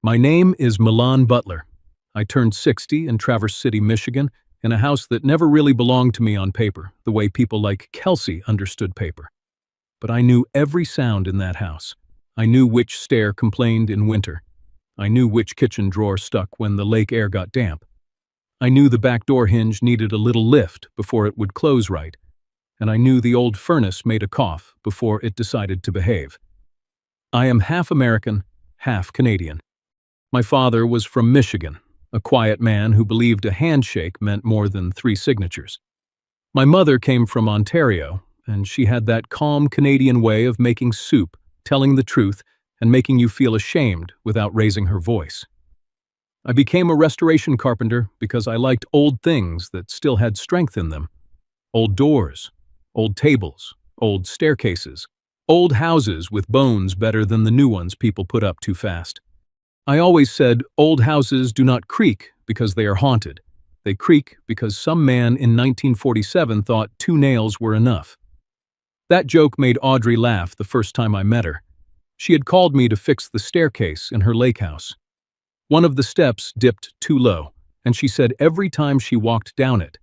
My name is Milan Butler. I turned 60 in Traverse City, Michigan, in a house that never really belonged to me on paper, the way people like Kelsey understood paper. But I knew every sound in that house. I knew which stair complained in winter. I knew which kitchen drawer stuck when the lake air got damp. I knew the back door hinge needed a little lift before it would close right, and I knew the old furnace made a cough before it decided to behave. I am half American, half Canadian. My father was from Michigan, a quiet man who believed a handshake meant more than 3 signatures. My mother came from Ontario, and she had that calm Canadian way of making soup, telling the truth, and making you feel ashamed without raising her voice. I became a restoration carpenter because I liked old things that still had strength in them. Old doors, old tables, old staircases, old houses with bones better than the new ones people put up too fast. I always said old houses do not creak because they are haunted. They creak because some man in 1947 thought 2 nails were enough. That joke made Audrey laugh the first time I met her. She had called me to fix the staircase in her lake house. One of the steps dipped too low, and she said every time she walked down it,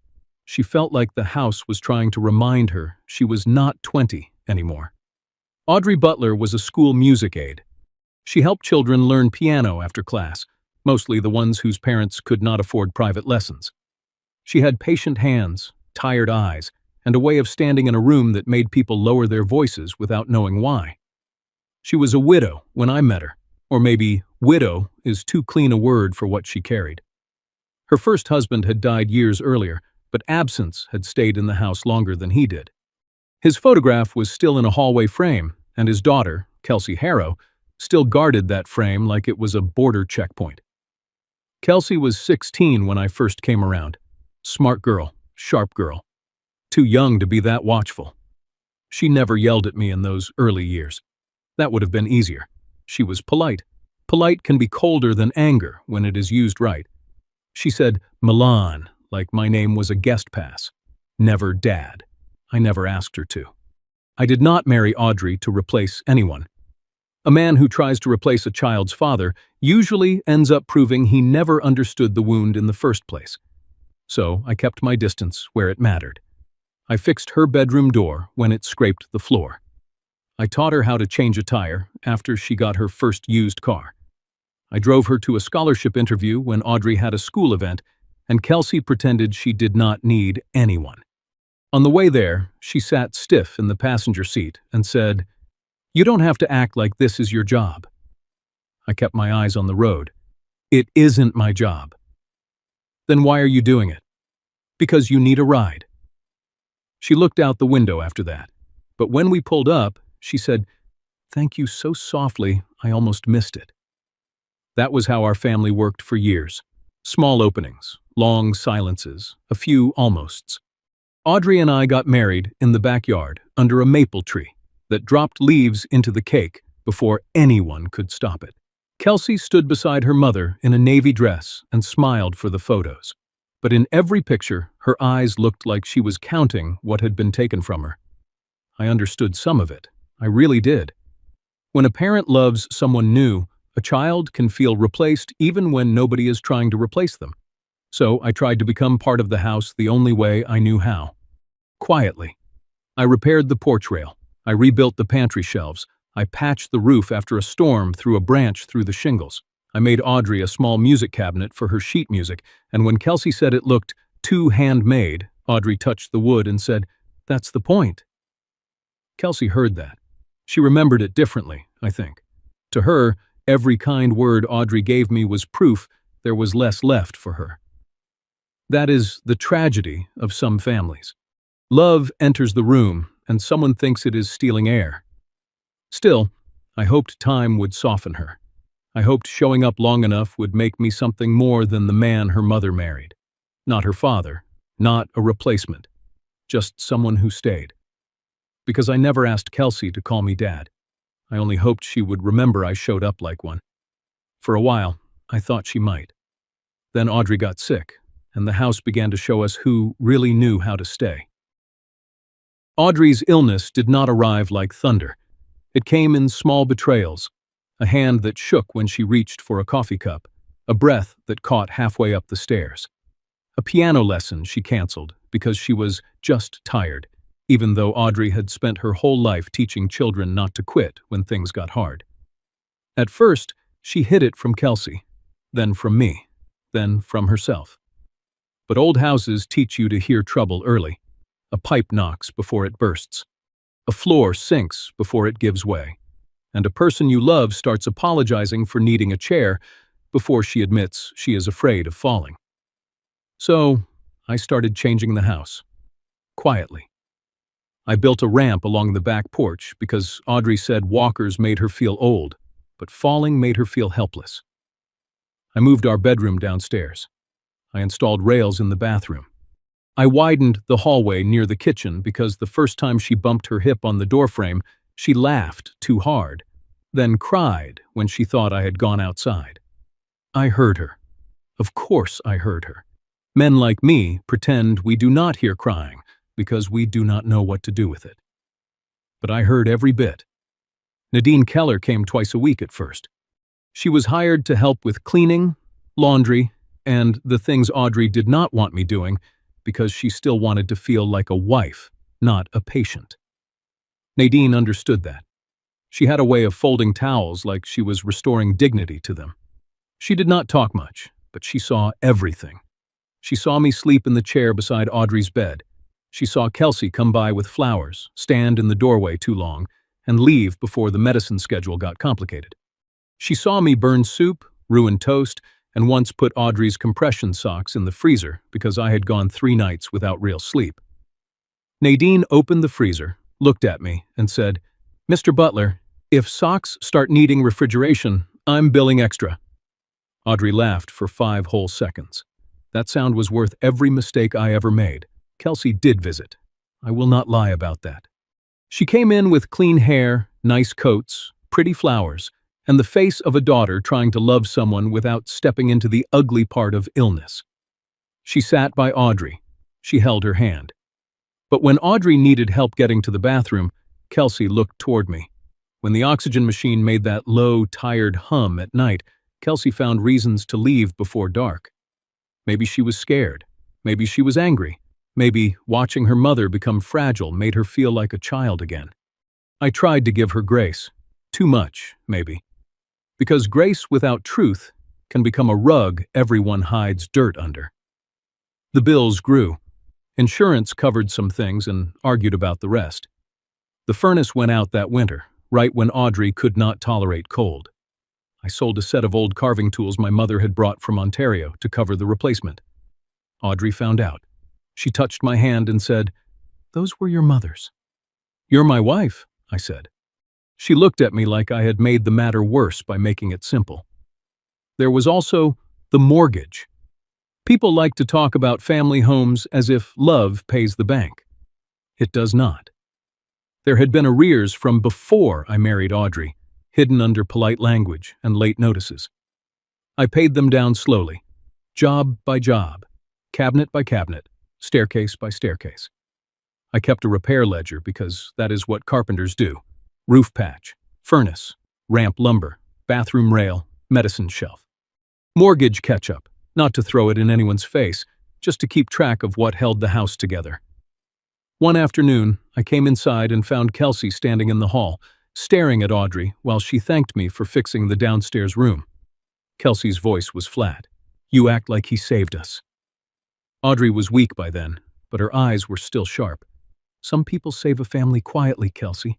she felt like the house was trying to remind her she was not 20 anymore. Audrey Butler was a school music aide. She helped children learn piano after class, mostly the ones whose parents could not afford private lessons. She had patient hands, tired eyes, and a way of standing in a room that made people lower their voices without knowing why. She was a widow when I met her, or maybe widow is too clean a word for what she carried. Her first husband had died years earlier, but absence had stayed in the house longer than he did. His photograph was still in a hallway frame, and his daughter, Kelsey Harrow, still guarded that frame like it was a border checkpoint. Kelsey was 16 when I first came around. Smart girl, sharp girl. Too young to be that watchful. She never yelled at me in those early years. That would have been easier. She was polite. Polite can be colder than anger when it is used right. She said Milan, like my name was a guest pass. Never Dad. I never asked her to. I did not marry Audrey to replace anyone. A man who tries to replace a child's father usually ends up proving he never understood the wound in the first place. So I kept my distance where it mattered. I fixed her bedroom door when it scraped the floor. I taught her how to change a tire after she got her first used car. I drove her to a scholarship interview when Audrey had a school event, and Kelsey pretended she did not need anyone. On the way there, she sat stiff in the passenger seat and said, "You don't have to act like this is your job." I kept my eyes on the road. It isn't my job. Then why are you doing it? Because you need a ride. She looked out the window after that, but when we pulled up, she said, "Thank you so softly, I almost missed it." That was how our family worked for years. Small openings, long silences, a few almosts. Audrey and I got married in the backyard under a maple tree that dropped leaves into the cake before anyone could stop it. Kelsey stood beside her mother in a navy dress and smiled for the photos. But in every picture, her eyes looked like she was counting what had been taken from her. I understood some of it. I really did. When a parent loves someone new, a child can feel replaced even when nobody is trying to replace them. So I tried to become part of the house the only way I knew how. Quietly. I repaired the porch rail. I rebuilt the pantry shelves. I patched the roof after a storm threw a branch through the shingles. I made Audrey a small music cabinet for her sheet music, and when Kelsey said it looked too handmade, Audrey touched the wood and said, "That's the point." Kelsey heard that. She remembered it differently, I think. To her, every kind word Audrey gave me was proof there was less left for her. That is the tragedy of some families. Love enters the room, and someone thinks it is stealing air. Still, I hoped time would soften her. I hoped showing up long enough would make me something more than the man her mother married. Not her father, not a replacement, just someone who stayed. Because I never asked Kelsey to call me Dad. I only hoped she would remember I showed up like one. For a while, I thought she might. Then Audrey got sick, and the house began to show us who really knew how to stay. Audrey's illness did not arrive like thunder. It came in small betrayals. a hand that shook when she reached for a coffee cup, a breath that caught halfway up the stairs. A piano lesson she canceled because she was just tired, even though Audrey had spent her whole life teaching children not to quit when things got hard. At first, she hid it from Kelsey, then from me, then from herself. But old houses teach you to hear trouble early. A pipe knocks before it bursts. A floor sinks before it gives way. And a person you love starts apologizing for needing a chair before she admits she is afraid of falling. So, I started changing the house. Quietly. I built a ramp along the back porch because Audrey said walkers made her feel old, but falling made her feel helpless. I moved our bedroom downstairs. I installed rails in the bathroom. I widened the hallway near the kitchen because the first time she bumped her hip on the doorframe, she laughed too hard, then cried when she thought I had gone outside. I heard her. Of course I heard her. Men like me pretend we do not hear crying because we do not know what to do with it. But I heard every bit. Nadine Keller came twice a week at first. She was hired to help with cleaning, laundry, and the things Audrey did not want me doing because she still wanted to feel like a wife, not a patient. Nadine understood that. She had a way of folding towels like she was restoring dignity to them. She did not talk much, but she saw everything. She saw me sleep in the chair beside Audrey's bed. She saw Kelsey come by with flowers, stand in the doorway too long, and leave before the medicine schedule got complicated. She saw me burn soup, ruin toast, and once put Audrey's compression socks in the freezer because I had gone 3 nights without real sleep. Nadine opened the freezer, looked at me, and said, "Mr. Butler, if socks start needing refrigeration, I'm billing extra." Audrey laughed for 5 whole seconds. That sound was worth every mistake I ever made. Kelsey did visit. I will not lie about that. She came in with clean hair, nice coats, pretty flowers, and the face of a daughter trying to love someone without stepping into the ugly part of illness. She sat by Audrey. She held her hand. But when Audrey needed help getting to the bathroom, Kelsey looked toward me. When the oxygen machine made that low, tired hum at night, Kelsey found reasons to leave before dark. Maybe she was scared. Maybe she was angry. Maybe watching her mother become fragile made her feel like a child again. I tried to give her grace. Too much, maybe. Because grace without truth can become a rug everyone hides dirt under. The bills grew. Insurance covered some things and argued about the rest. The furnace went out that winter, right when Audrey could not tolerate cold. I sold a set of old carving tools my mother had brought from Ontario to cover the replacement. Audrey found out. She touched my hand and said, "Those were your mother's." "You're my wife," I said. She looked at me like I had made the matter worse by making it simple. There was also the mortgage. People like to talk about family homes as if love pays the bank. It does not. There had been arrears from before I married Audrey, hidden under polite language and late notices. I paid them down slowly, job by job, cabinet by cabinet, staircase by staircase. I kept a repair ledger because that is what carpenters do. Roof patch, furnace, ramp lumber, bathroom rail, medicine shelf. Mortgage catch-up, not to throw it in anyone's face, just to keep track of what held the house together. One afternoon, I came inside and found Kelsey standing in the hall, staring at Audrey while she thanked me for fixing the downstairs room. Kelsey's voice was flat. "You act like he saved us." Audrey was weak by then, but her eyes were still sharp. "Some people save a family quietly, Kelsey."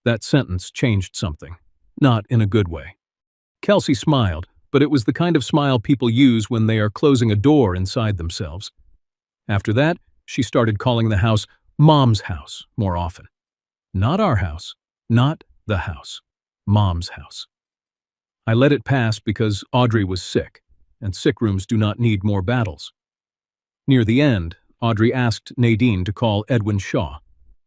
That sentence changed something, not in a good way. Kelsey smiled, but it was the kind of smile people use when they are closing a door inside themselves. After that, she started calling the house Mom's house more often. Not our house, not the house, Mom's house. I let it pass because Audrey was sick, and sick rooms do not need more battles. Near the end, Audrey asked Nadine to call Edwin Shaw.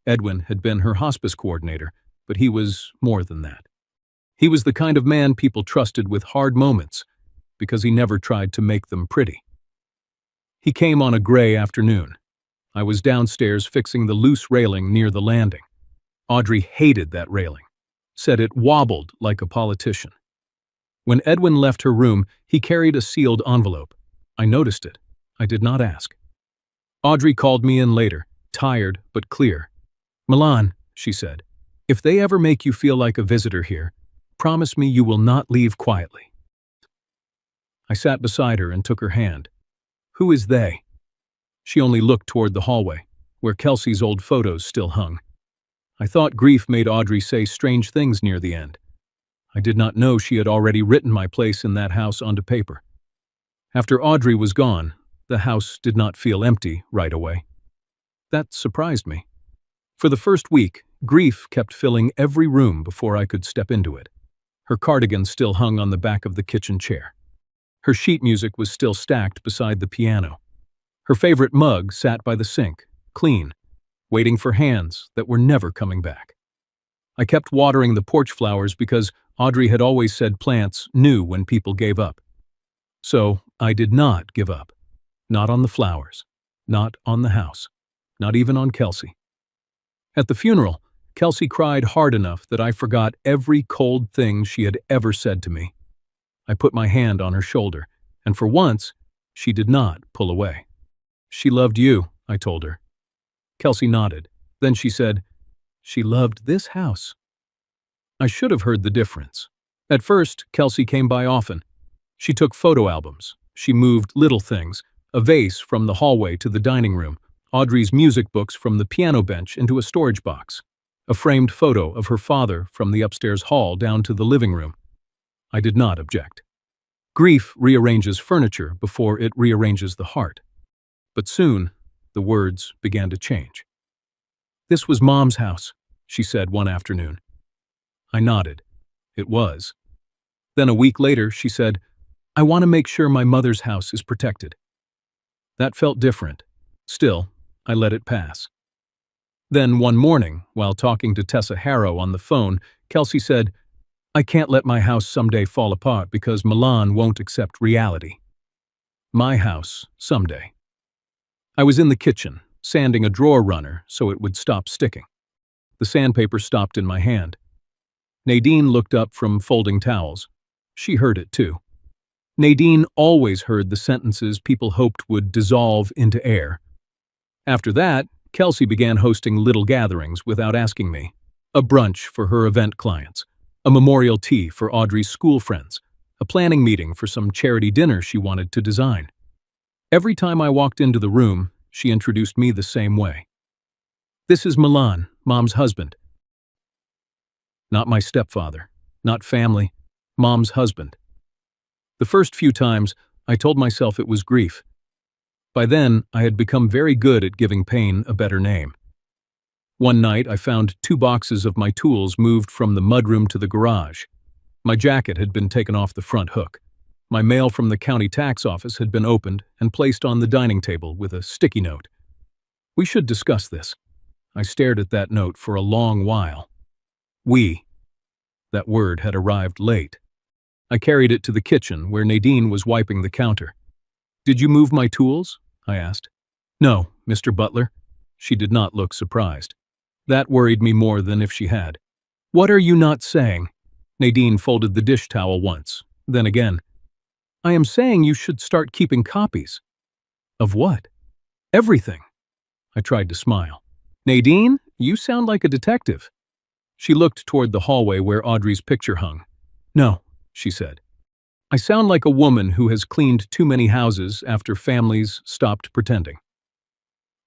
Edwin had been her hospice coordinator, but he was more than that. He was the kind of man people trusted with hard moments because he never tried to make them pretty. He came on a gray afternoon. I was downstairs fixing the loose railing near the landing. Audrey hated that railing. said it wobbled like a politician. When Edwin left her room, he carried a sealed envelope. I noticed it. I did not ask. Audrey called me in later, tired but clear. "Milan," she said, "if they ever make you feel like a visitor here, promise me you will not leave quietly." I sat beside her and took her hand. "Who is they?" She only looked toward the hallway, where Kelsey's old photos still hung. I thought grief made Audrey say strange things near the end. I did not know she had already written my place in that house onto paper. After Audrey was gone, the house did not feel empty right away. That surprised me. For the first week, grief kept filling every room before I could step into it. Her cardigan still hung on the back of the kitchen chair. Her sheet music was still stacked beside the piano. Her favorite mug sat by the sink, clean, waiting for hands that were never coming back. I kept watering the porch flowers because Audrey had always said plants knew when people gave up. So I did not give up. Not on the flowers, not on the house, not even on Kelsey. At the funeral, Kelsey cried hard enough that I forgot every cold thing she had ever said to me. I put my hand on her shoulder, and for once, she did not pull away. "She loved you," I told her. Kelsey nodded. Then she said, "She loved this house." I should have heard the difference. At first, Kelsey came by often. She took photo albums. She moved little things, a vase from the hallway to the dining room, Audrey's music books from the piano bench into a storage box, a framed photo of her father from the upstairs hall down to the living room. I did not object. Grief rearranges furniture before it rearranges the heart. But soon, the words began to change. "This was Mom's house," she said one afternoon. I nodded. It was. Then a week later, she said, "I want to make sure my mother's house is protected." That felt different. Still, I let it pass. Then one morning, while talking to Tessa Harrow on the phone, Kelsey said, "I can't let my house someday fall apart because Milan won't accept reality." My house, someday. I was in the kitchen, sanding a drawer runner so it would stop sticking. The sandpaper stopped in my hand. Nadine looked up from folding towels. She heard it too. Nadine always heard the sentences people hoped would dissolve into air. After that, Kelsey began hosting little gatherings without asking me. A brunch for her event clients, a memorial tea for Audrey's school friends, a planning meeting for some charity dinner she wanted to design. Every time I walked into the room, she introduced me the same way. "This is Milan, Mom's husband." Not my stepfather, not family, Mom's husband. The first few times, I told myself it was grief. By then, I had become very good at giving pain a better name. One night, I found 2 boxes of my tools moved from the mudroom to the garage. My jacket had been taken off the front hook. My mail from the county tax office had been opened and placed on the dining table with a sticky note. "We should discuss this." I stared at that note for a long while. "We." That word had arrived late. I carried it to the kitchen where Nadine was wiping the counter. "Did you move my tools?" I asked. "No, Mr. Butler." She did not look surprised. That worried me more than if she had. "What are you not saying?" Nadine folded the dish towel once, then again. "I am saying you should start keeping copies." "Of what?" "Everything." I tried to smile. "Nadine, you sound like a detective." She looked toward the hallway where Audrey's picture hung. "No," she said. "I sound like a woman who has cleaned too many houses after families stopped pretending."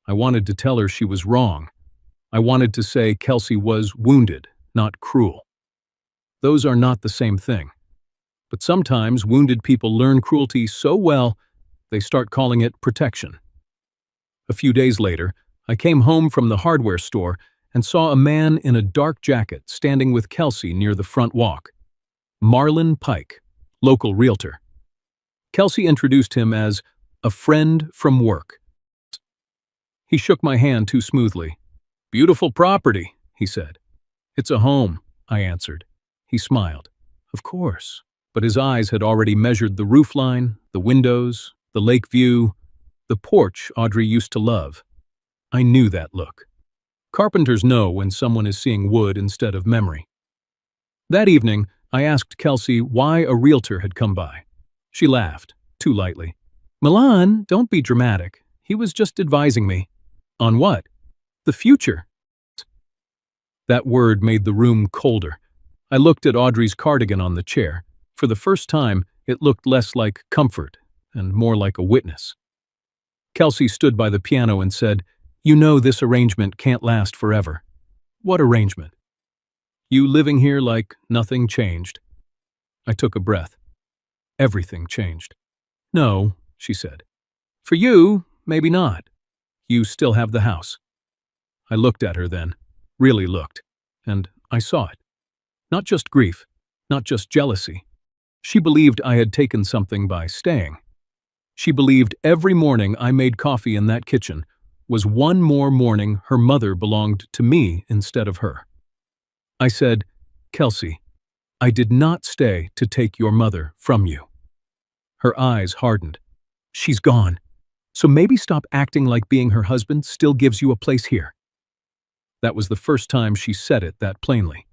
I wanted to tell her she was wrong. I wanted to say Kelsey was wounded, not cruel. Those are not the same thing. But sometimes wounded people learn cruelty so well, they start calling it protection. A few days later, I came home from the hardware store and saw a man in a dark jacket standing with Kelsey near the front walk. Marlon Pike, local realtor. Kelsey introduced him as a friend from work. He shook my hand too smoothly. "Beautiful property," he said. "It's a home," I answered. He smiled. Of course. But his eyes had already measured the roofline, the windows, the lake view, the porch Audrey used to love. I knew that look. Carpenters know when someone is seeing wood instead of memory. That evening, I asked Kelsey why a realtor had come by. She laughed, too lightly. Milan, don't be dramatic. He was just advising me. On what? The future. That word made the room colder. I looked at Audrey's cardigan on the chair. For the first time, it looked less like comfort and more like a witness. Kelsey stood by the piano and said, You know this arrangement can't last forever. What arrangement? You living here like nothing changed. I took a breath. Everything changed. No, she said. For you, maybe not. You still have the house. I looked at her then, really looked, and I saw it. Not just grief, not just jealousy. She believed I had taken something by staying. She believed every morning I made coffee in that kitchen was one more morning her mother belonged to me instead of her. I said, Kelsey, I did not stay to take your mother from you. Her eyes hardened. She's gone. So maybe stop acting like being her husband still gives you a place here. That was the first time she said it that plainly.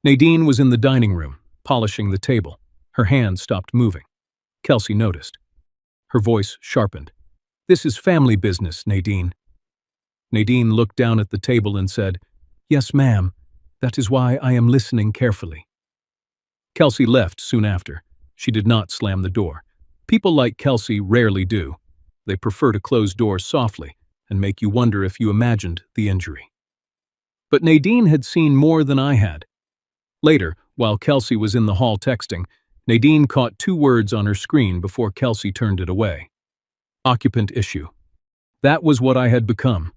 Nadine was in the dining room, polishing the table. Her hand stopped moving. Kelsey noticed. Her voice sharpened. This is family business, Nadine. Nadine looked down at the table and said, Yes, ma'am. That is why I am listening carefully. Kelsey left soon after. She did not slam the door. People like Kelsey rarely do. They prefer to close doors softly and make you wonder if you imagined the injury. But Nadine had seen more than I had. Later, while Kelsey was in the hall texting, Nadine caught 2 words on her screen before Kelsey turned it away. Occupant issue. That was what I had become.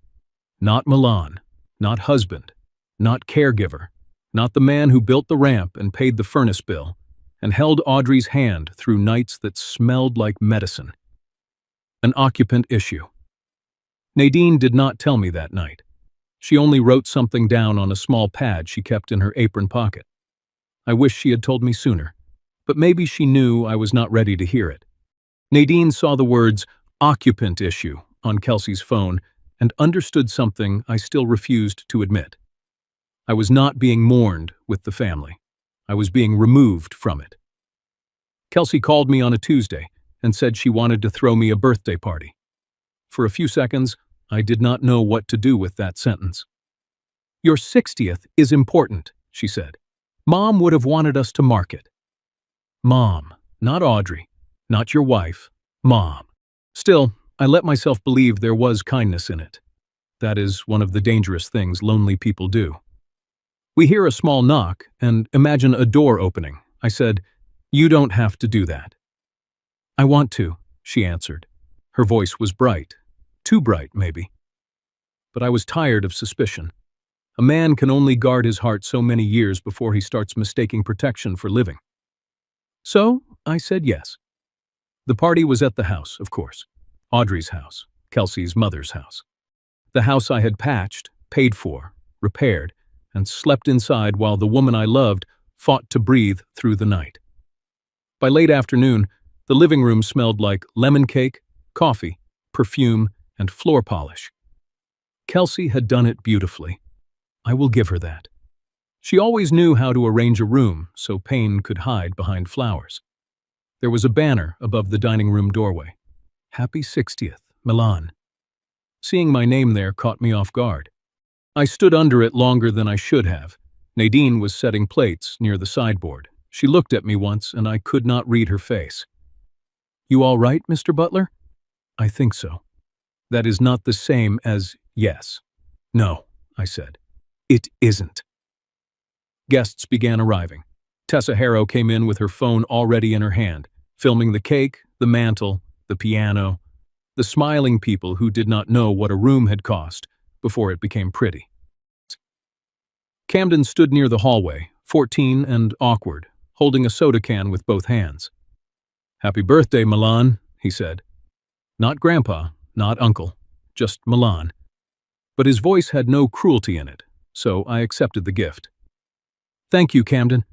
Not Milan, not husband, not caregiver, not the man who built the ramp and paid the furnace bill, and held Audrey's hand through nights that smelled like medicine. An occupant issue. Nadine did not tell me that night. She only wrote something down on a small pad she kept in her apron pocket. I wish she had told me sooner, but maybe she knew I was not ready to hear it. Nadine saw the words occupant issue on Kelsey's phone and understood something I still refused to admit. I was not being mourned with the family. I was being removed from it. Kelsey called me on a Tuesday and said she wanted to throw me a birthday party. For a few seconds, I did not know what to do with that sentence. Your 60th is important, she said. Mom would have wanted us to mark it. Mom, not Audrey, not your wife, Mom. Still, I let myself believe there was kindness in it. That is one of the dangerous things lonely people do. We hear a small knock and imagine a door opening. I said, You don't have to do that. I want to, she answered. Her voice was bright. Too bright, maybe. But I was tired of suspicion. A man can only guard his heart so many years before he starts mistaking protection for living. So, I said yes. The party was at the house, of course. Audrey's house, Kelsey's mother's house. The house I had patched, paid for, repaired, and slept inside while the woman I loved fought to breathe through the night. By late afternoon, the living room smelled like lemon cake, coffee, perfume, and floor polish. Kelsey had done it beautifully. I will give her that. She always knew how to arrange a room so pain could hide behind flowers. There was a banner above the dining room doorway. Happy 60th, Milan. Seeing my name there caught me off guard. I stood under it longer than I should have. Nadine was setting plates near the sideboard. She looked at me once and I could not read her face. You all right, Mr. Butler? I think so. That is not the same as yes. No, I said. It isn't. Guests began arriving. Tessa Harrow came in with her phone already in her hand, filming the cake, the mantel, the piano, the smiling people who did not know what a room had cost before it became pretty. Camden stood near the hallway, 14 and awkward, holding a soda can with both hands. Happy birthday, Milan, he said. Not Grandpa, not Uncle, just Milan. But his voice had no cruelty in it, so I accepted the gift. Thank you, Camden.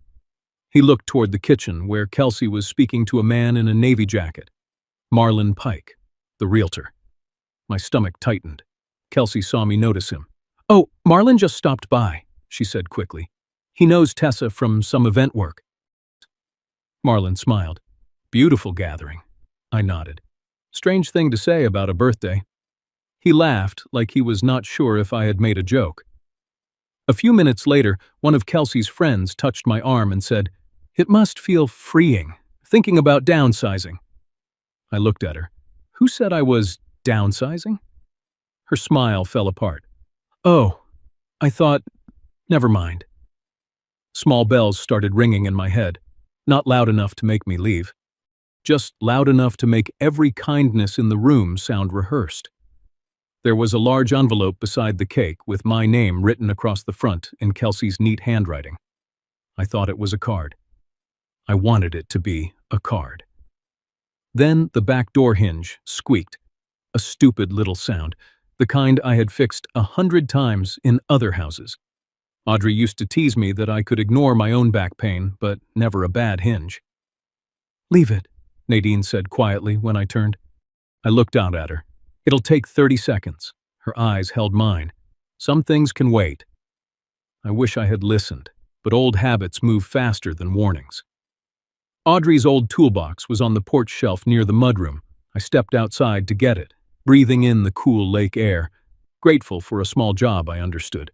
He looked toward the kitchen where Kelsey was speaking to a man in a navy jacket. Marlon Pike, the realtor. My stomach tightened. Kelsey saw me notice him. Oh, Marlon just stopped by, she said quickly. He knows Tessa from some event work. Marlon smiled. Beautiful gathering. I nodded. Strange thing to say about a birthday. He laughed like he was not sure if I had made a joke. A few minutes later, one of Kelsey's friends touched my arm and said, "It must feel freeing, thinking about downsizing." I looked at her. Who said I was downsizing? Her smile fell apart. Oh, I thought, never mind. Small bells started ringing in my head, not loud enough to make me leave, just loud enough to make every kindness in the room sound rehearsed. There was a large envelope beside the cake with my name written across the front in Kelsey's neat handwriting. I thought it was a card. I wanted it to be a card. Then the back door hinge squeaked, a stupid little sound, the kind I had fixed 100 times in other houses. Audrey used to tease me that I could ignore my own back pain, but never a bad hinge. "Leave it," Nadine said quietly when I turned. I looked out at her. "It'll take 30 seconds. Her eyes held mine. Some things can wait. I wish I had listened, but old habits move faster than warnings. Audrey's old toolbox was on the porch shelf near the mudroom. I stepped outside to get it, breathing in the cool lake air, grateful for a small job I understood.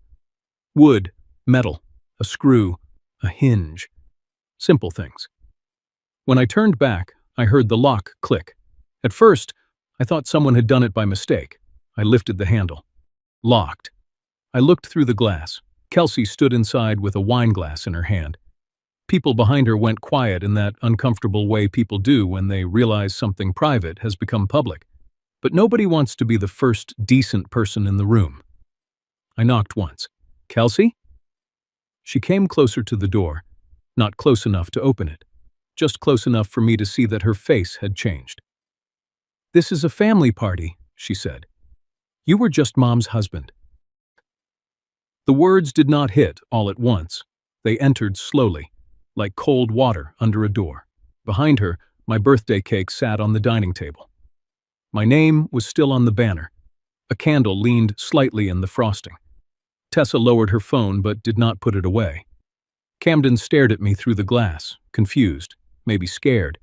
Wood, metal, a screw, a hinge. Simple things. When I turned back, I heard the lock click. At first, I thought someone had done it by mistake. I lifted the handle. Locked. I looked through the glass. Kelsey stood inside with a wine glass in her hand. People behind her went quiet in that uncomfortable way people do when they realize something private has become public. But nobody wants to be the first decent person in the room. I knocked once. "Kelsey?" She came closer to the door, not close enough to open it, just close enough for me to see that her face had changed. "This is a family party," she said. "You were just Mom's husband." The words did not hit all at once. They entered slowly, like cold water under a door. Behind her, my birthday cake sat on the dining table. My name was still on the banner. A candle leaned slightly in the frosting. Tessa lowered her phone but did not put it away. Camden stared at me through the glass, confused, maybe scared,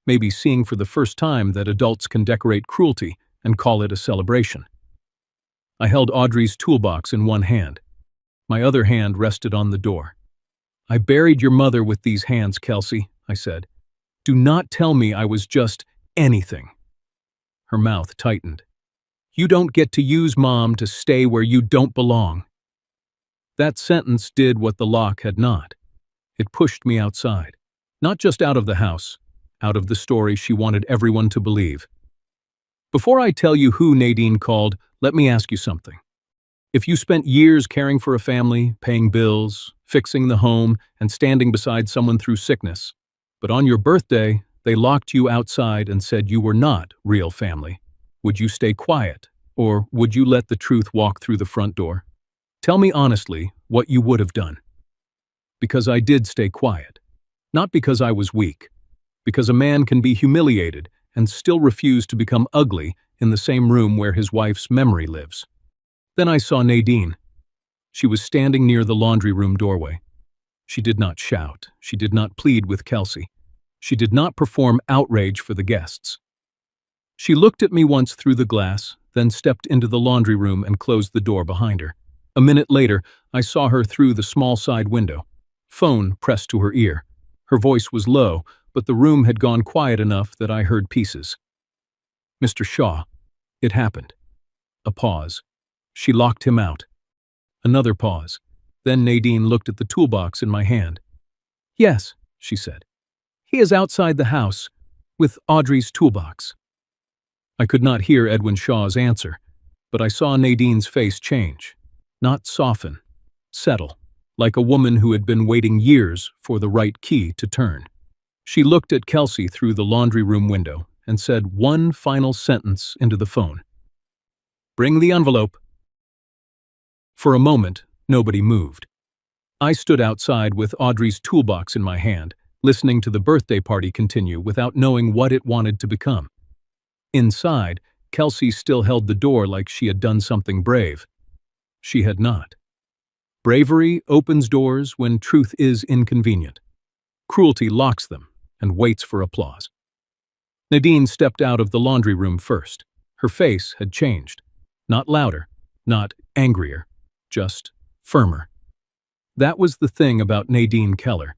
maybe seeing for the first time that adults can decorate cruelty and call it a celebration. I held Audrey's toolbox in one hand. My other hand rested on the door. "I buried your mother with these hands, Kelsey," I said. "Do not tell me I was just anything." Her mouth tightened. "You don't get to use Mom to stay where you don't belong." That sentence did what the lock had not. It pushed me outside. Not just out of the house, out of the story she wanted everyone to believe. Before I tell you who Nadine called, let me ask you something. If you spent years caring for a family, paying bills, fixing the home, and standing beside someone through sickness, but on your birthday, they locked you outside and said you were not real family, would you stay quiet, or would you let the truth walk through the front door? Tell me honestly what you would have done. Because I did stay quiet. Not because I was weak. Because a man can be humiliated and still refuse to become ugly in the same room where his wife's memory lives. Then I saw Nadine. She was standing near the laundry room doorway. She did not shout. She did not plead with Kelsey. She did not perform outrage for the guests. She looked at me once through the glass, then stepped into the laundry room and closed the door behind her. A minute later, I saw her through the small side window. Phone pressed to her ear. Her voice was low, but the room had gone quiet enough that I heard pieces. "Mr. Shaw." It happened. A pause. She locked him out. Another pause. Then Nadine looked at the toolbox in my hand. "Yes," she said. "He is outside the house, with Audrey's toolbox." I could not hear Edwin Shaw's answer, but I saw Nadine's face change. Not soften, settle, like a woman who had been waiting years for the right key to turn. She looked at Kelsey through the laundry room window and said one final sentence into the phone. "Bring the envelope." For a moment, nobody moved. I stood outside with Audrey's toolbox in my hand, listening to the birthday party continue without knowing what it wanted to become. Inside, Kelsey still held the door like she had done something brave. She had not. Bravery opens doors when truth is inconvenient. Cruelty locks them and waits for applause. Nadine stepped out of the laundry room first. Her face had changed. Not louder, not angrier, just firmer. That was the thing about Nadine Keller.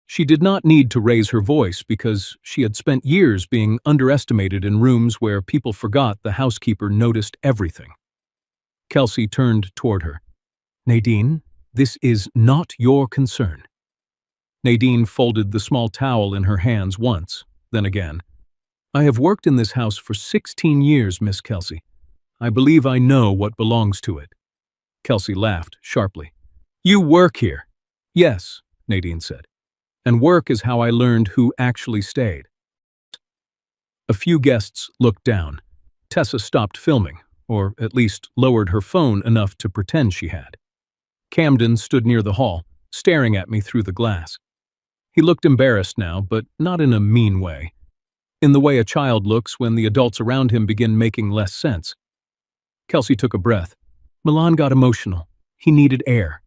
She did not need to raise her voice because she had spent years being underestimated in rooms where people forgot the housekeeper noticed everything. Kelsey turned toward her. "Nadine, this is not your concern." Nadine folded the small towel in her hands once, then again. "I have worked in this house for 16 years, Miss Kelsey. I believe I know what belongs to it." Kelsey laughed sharply. "You work here." "Yes," Nadine said. "And work is how I learned who actually stayed." A few guests looked down. Tessa stopped filming, or at least lowered her phone enough to pretend she had. Camden stood near the hall, staring at me through the glass. He looked embarrassed now, but not in a mean way. In the way a child looks when the adults around him begin making less sense. Kelsey took a breath. Milan got emotional. He needed air.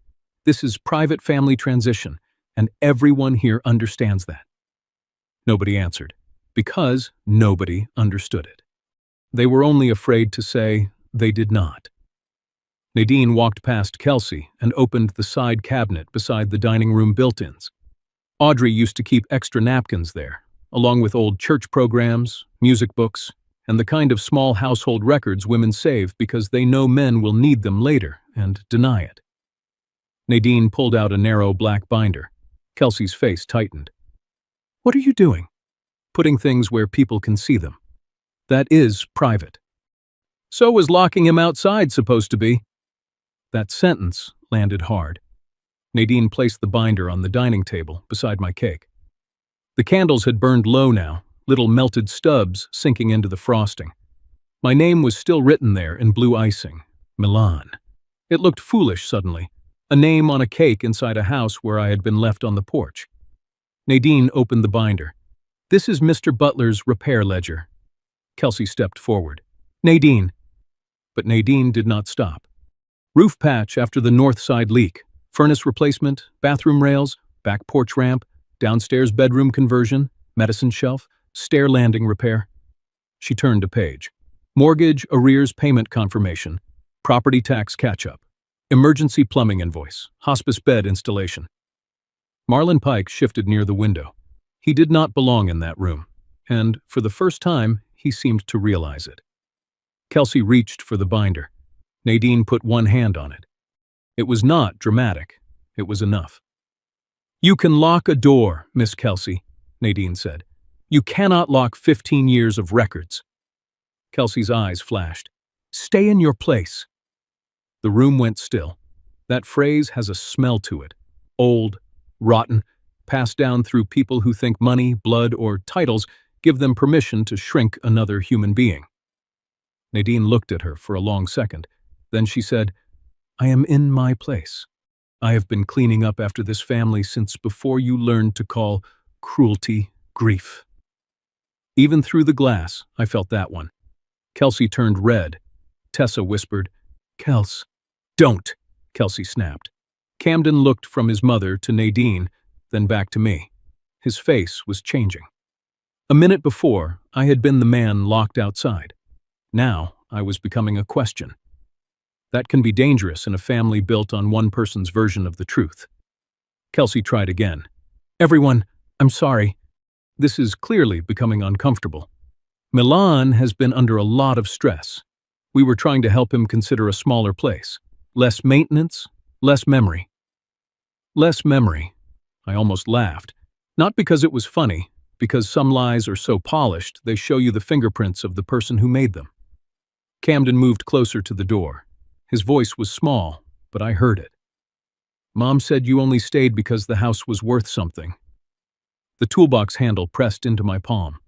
This is private family transition, and everyone here understands that. Nobody answered, because nobody understood it. They were only afraid to say they did not. Nadine walked past Kelsey and opened the side cabinet beside the dining room built-ins. Audrey used to keep extra napkins there, along with old church programs, music books, and the kind of small household records women save because they know men will need them later and deny it. Nadine pulled out a narrow black binder. Kelsey's face tightened. "What are you doing?" "Putting things where people can see them. That is private." "So was locking him outside supposed to be." That sentence landed hard. Nadine placed the binder on the dining table beside my cake. The candles had burned low now, little melted stubs sinking into the frosting. My name was still written there in blue icing, Milan. It looked foolish suddenly, a name on a cake inside a house where I had been left on the porch. Nadine opened the binder. "This is Mr. Butler's repair ledger." Kelsey stepped forward. "Nadine." But Nadine did not stop. "Roof patch after the north side leak, furnace replacement, bathroom rails, back porch ramp, downstairs bedroom conversion, medicine shelf, stair landing repair." She turned a page. "Mortgage arrears payment confirmation, property tax catch-up, emergency plumbing invoice, hospice bed installation." Marlon Pike shifted near the window. He did not belong in that room, and for the first time, he seemed to realize it. Kelsey reached for the binder. Nadine put one hand on it. It was not dramatic. It was enough. "You can lock a door, Miss Kelsey," Nadine said. "You cannot lock 15 years of records." Kelsey's eyes flashed. "Stay in your place." The room went still. That phrase has a smell to it. Old, rotten, passed down through people who think money, blood, or titles give them permission to shrink another human being. Nadine looked at her for a long second. Then she said, "I am in my place. I have been cleaning up after this family since before you learned to call cruelty grief." Even through the glass, I felt that one. Kelsey turned red. Tessa whispered, "Kels." "Don't," Kelsey snapped. Camden looked from his mother to Nadine, then back to me. His face was changing. A minute before, I had been the man locked outside. Now, I was becoming a question. That can be dangerous in a family built on one person's version of the truth. Kelsey tried again. "Everyone, I'm sorry. This is clearly becoming uncomfortable. Milan has been under a lot of stress. We were trying to help him consider a smaller place. Less maintenance, less memory." Less memory. I almost laughed. Not because it was funny, because some lies are so polished they show you the fingerprints of the person who made them. Camden moved closer to the door. His voice was small, but I heard it. "Mom said you only stayed because the house was worth something." The toolbox handle pressed into my palm.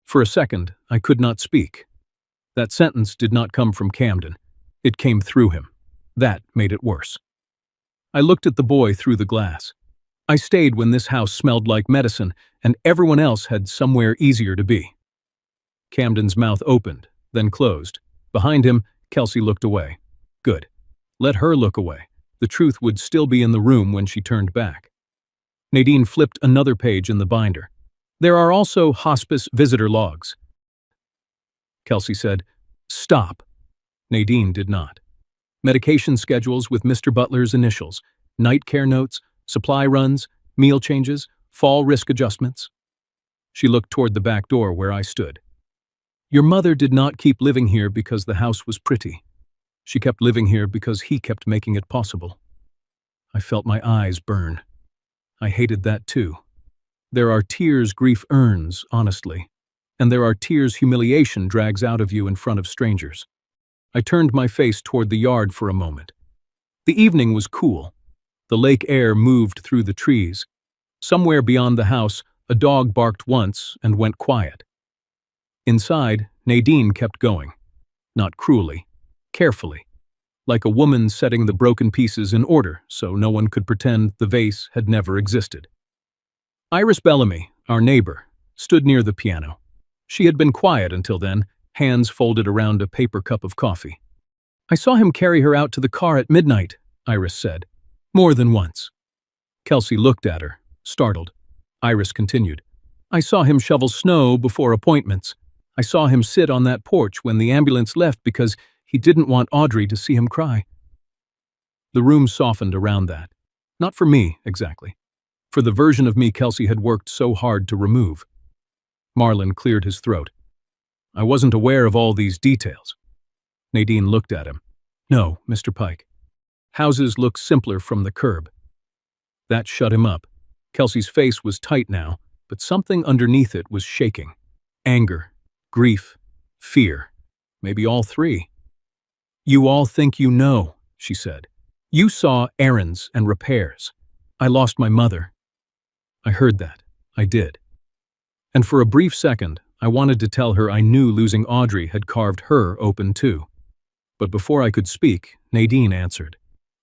For a second, I could not speak. That sentence did not come from Camden. It came through him. That made it worse. I looked at the boy through the glass. I stayed when this house smelled like medicine and everyone else had somewhere easier to be. Camden's mouth opened, then closed. Behind him, Kelsey looked away. Good. Let her look away. The truth would still be in the room when she turned back. Nadine flipped another page in the binder. There are also hospice visitor logs. Kelsey said, "Stop." Nadine did not. Medication schedules with Mr. Butler's initials, night care notes, supply runs, meal changes, fall risk adjustments. She looked toward the back door where I stood. Your mother did not keep living here because the house was pretty. She kept living here because he kept making it possible. I felt my eyes burn. I hated that too. There are tears grief earns, honestly, and there are tears humiliation drags out of you in front of strangers. I turned my face toward the yard for a moment. The evening was cool. The lake air moved through the trees. Somewhere beyond the house, a dog barked once and went quiet. Inside, Nadine kept going. Not cruelly, carefully, like a woman setting the broken pieces in order so no one could pretend the vase had never existed. Iris Bellamy, our neighbor, stood near the piano. She had been quiet until then, hands folded around a paper cup of coffee. I saw him carry her out to the car at midnight, Iris said. More than once. Kelsey looked at her, startled. Iris continued. I saw him shovel snow before appointments. I saw him sit on that porch when the ambulance left because he didn't want Audrey to see him cry. The room softened around that. Not for me, exactly. For the version of me Kelsey had worked so hard to remove. Marlon cleared his throat. I wasn't aware of all these details. Nadine looked at him. No, Mr. Pike. Houses look simpler from the curb. That shut him up. Kelsey's face was tight now, but something underneath it was shaking. Anger, grief, fear. Maybe all three. You all think you know, she said. You saw errands and repairs. I lost my mother. I heard that. I did. And for a brief second, I wanted to tell her I knew losing Audrey had carved her open too. But before I could speak, Nadine answered.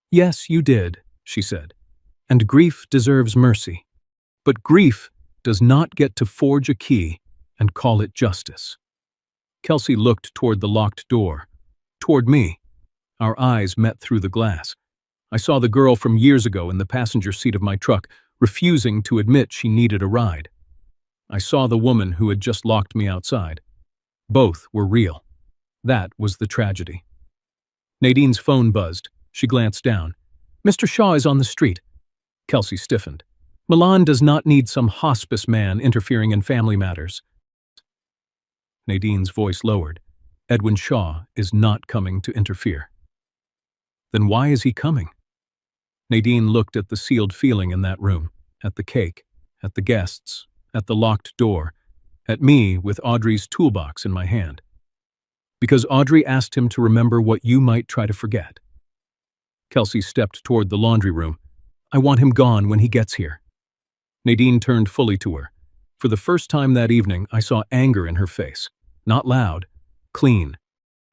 Yes, you did, she said. And grief deserves mercy. But grief does not get to forge a key and call it justice. Kelsey looked toward the locked door, toward me. Our eyes met through the glass. I saw the girl from years ago in the passenger seat of my truck, refusing to admit she needed a ride. I saw the woman who had just locked me outside. Both were real. That was the tragedy. Nadine's phone buzzed. She glanced down. Mr. Shaw is on the street. Kelsey stiffened. Milan does not need some hospice man interfering in family matters. Nadine's voice lowered. Edwin Shaw is not coming to interfere. Then why is he coming? Nadine looked at the sealed feeling in that room, at the cake, at the guests, at the locked door, at me with Audrey's toolbox in my hand. Because Audrey asked him to remember what you might try to forget. Kelsey stepped toward the laundry room. I want him gone when he gets here. Nadine turned fully to her. For the first time that evening, I saw anger in her face. Not loud, clean.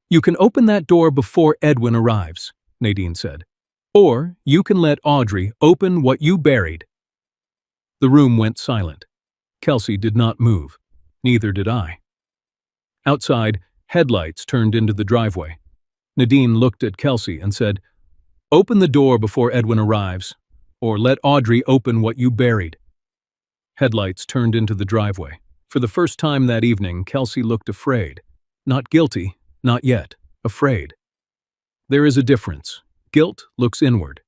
You can open that door before Edwin arrives, Nadine said. Or you can let Audrey open what you buried. The room went silent. Kelsey did not move. Neither did I. Outside, headlights turned into the driveway. Nadine looked at Kelsey and said, Open the door before Edwin arrives, or let Audrey open what you buried. Headlights turned into the driveway. For the first time that evening, Kelsey looked afraid. Not guilty, not yet, afraid. There is a difference. Guilt looks inward.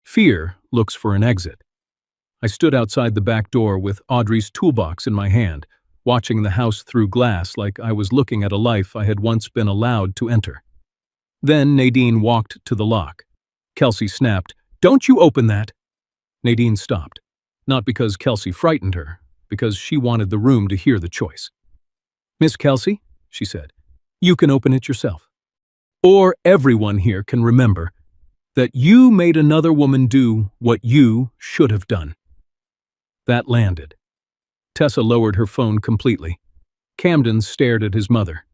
Fear looks for an exit. I stood outside the back door with Audrey's toolbox in my hand, watching the house through glass like I was looking at a life I had once been allowed to enter. Then Nadine walked to the lock. Kelsey snapped, Don't you open that! Nadine stopped. Not because Kelsey frightened her, because she wanted the room to hear the choice. Miss Kelsey, she said, you can open it yourself. Or everyone here can remember that you made another woman do what you should have done. That landed. Tessa lowered her phone completely. Camden stared at his mother.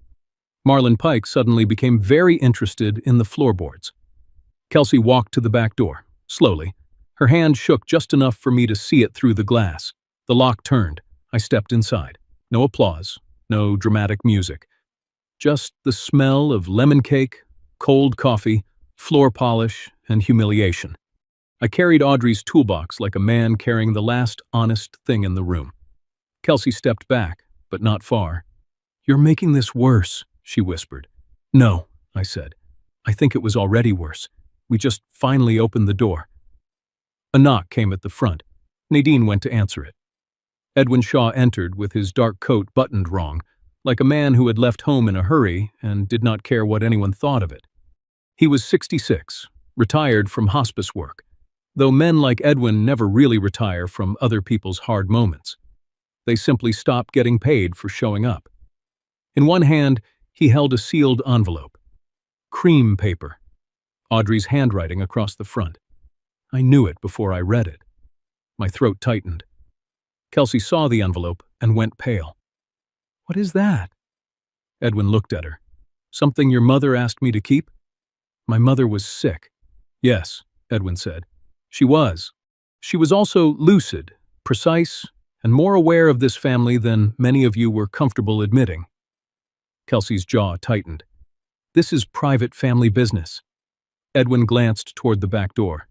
Marlon Pike suddenly became very interested in the floorboards. Kelsey walked to the back door, slowly. Her hand shook just enough for me to see it through the glass. The lock turned. I stepped inside. No applause, no dramatic music. Just the smell of lemon cake, cold coffee, floor polish, and humiliation. I carried Audrey's toolbox like a man carrying the last honest thing in the room. Kelsey stepped back, but not far. "You're making this worse," she whispered. "No," I said. "I think it was already worse. We just finally opened the door." A knock came at the front. Nadine went to answer it. Edwin Shaw entered with his dark coat buttoned wrong, like a man who had left home in a hurry and did not care what anyone thought of it. He was 66, retired from hospice work, though men like Edwin never really retire from other people's hard moments. They simply stop getting paid for showing up. In one hand, he held a sealed envelope. Cream paper. Audrey's handwriting across the front. I knew it before I read it. My throat tightened. Kelsey saw the envelope and went pale. "What is that?" Edwin looked at her. "Something your mother asked me to keep?" "My mother was sick." "Yes," Edwin said. "She was. She was also lucid, precise, and more aware of this family than many of you were comfortable admitting." Kelsey's jaw tightened. "This is private family business." Edwin glanced toward the back door.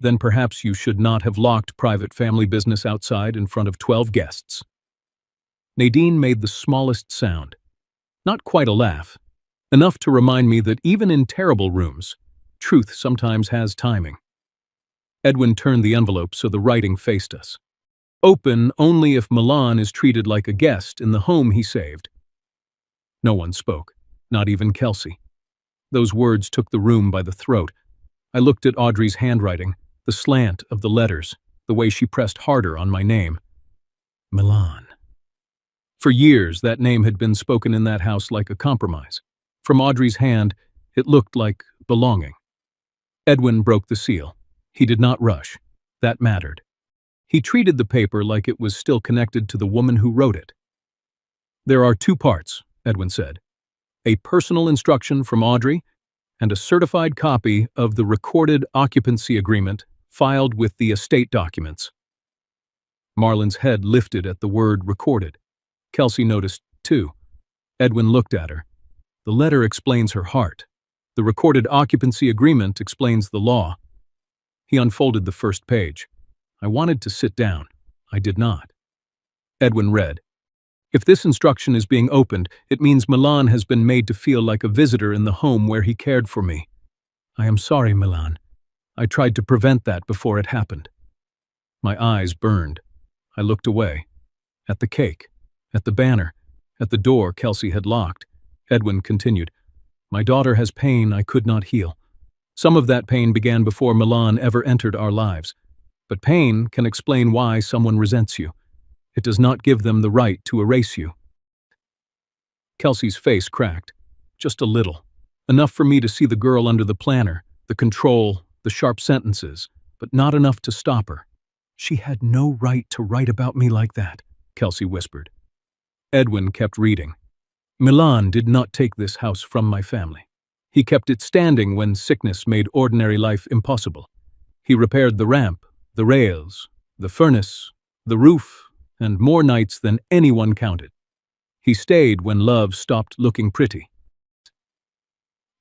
"Then perhaps you should not have locked private family business outside in front of 12 guests. Nadine made the smallest sound. Not quite a laugh. Enough to remind me that even in terrible rooms, truth sometimes has timing. Edwin turned the envelope so the writing faced us. "Open only if Milan is treated like a guest in the home he saved." No one spoke, not even Kelsey. Those words took the room by the throat. I looked at Audrey's handwriting, the slant of the letters, the way she pressed harder on my name. Milan. For years, that name had been spoken in that house like a compromise. From Audrey's hand, it looked like belonging. Edwin broke the seal. He did not rush. That mattered. He treated the paper like it was still connected to the woman who wrote it. "There are 2 parts," Edwin said. "A personal instruction from Audrey and a certified copy of the recorded occupancy agreement filed with the estate documents." Marlon's head lifted at the word recorded. Kelsey noticed, too. Edwin looked at her. "The letter explains her heart. The recorded occupancy agreement explains the law." He unfolded the first page. I wanted to sit down. I did not. Edwin read, "If this instruction is being opened, it means Milan has been made to feel like a visitor in the home where he cared for me. I am sorry, Milan. I tried to prevent that before it happened." My eyes burned. I looked away. At the cake. At the banner. At the door Kelsey had locked. Edwin continued, "My daughter has pain I could not heal. Some of that pain began before Milan ever entered our lives. But pain can explain why someone resents you. It does not give them the right to erase you." Kelsey's face cracked. Just a little. Enough for me to see the girl under the planner, the control, the sharp sentences, but not enough to stop her. "She had no right to write about me like that," Kelsey whispered. Edwin kept reading. "Milan did not take this house from my family. He kept it standing when sickness made ordinary life impossible. He repaired the ramp, the rails, the furnace, the roof, and more nights than anyone counted. He stayed when love stopped looking pretty."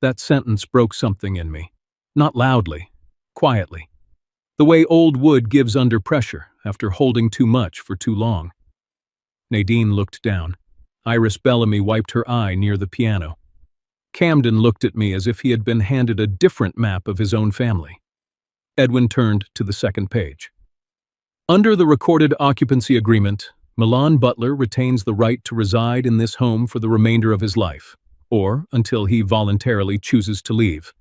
That sentence broke something in me. Not loudly, quietly. The way old wood gives under pressure after holding too much for too long. Nadine looked down. Iris Bellamy wiped her eye near the piano. Camden looked at me as if he had been handed a different map of his own family. Edwin turned to the second page. "Under the recorded occupancy agreement, Milan Butler retains the right to reside in this home for the remainder of his life, or until he voluntarily chooses to leave.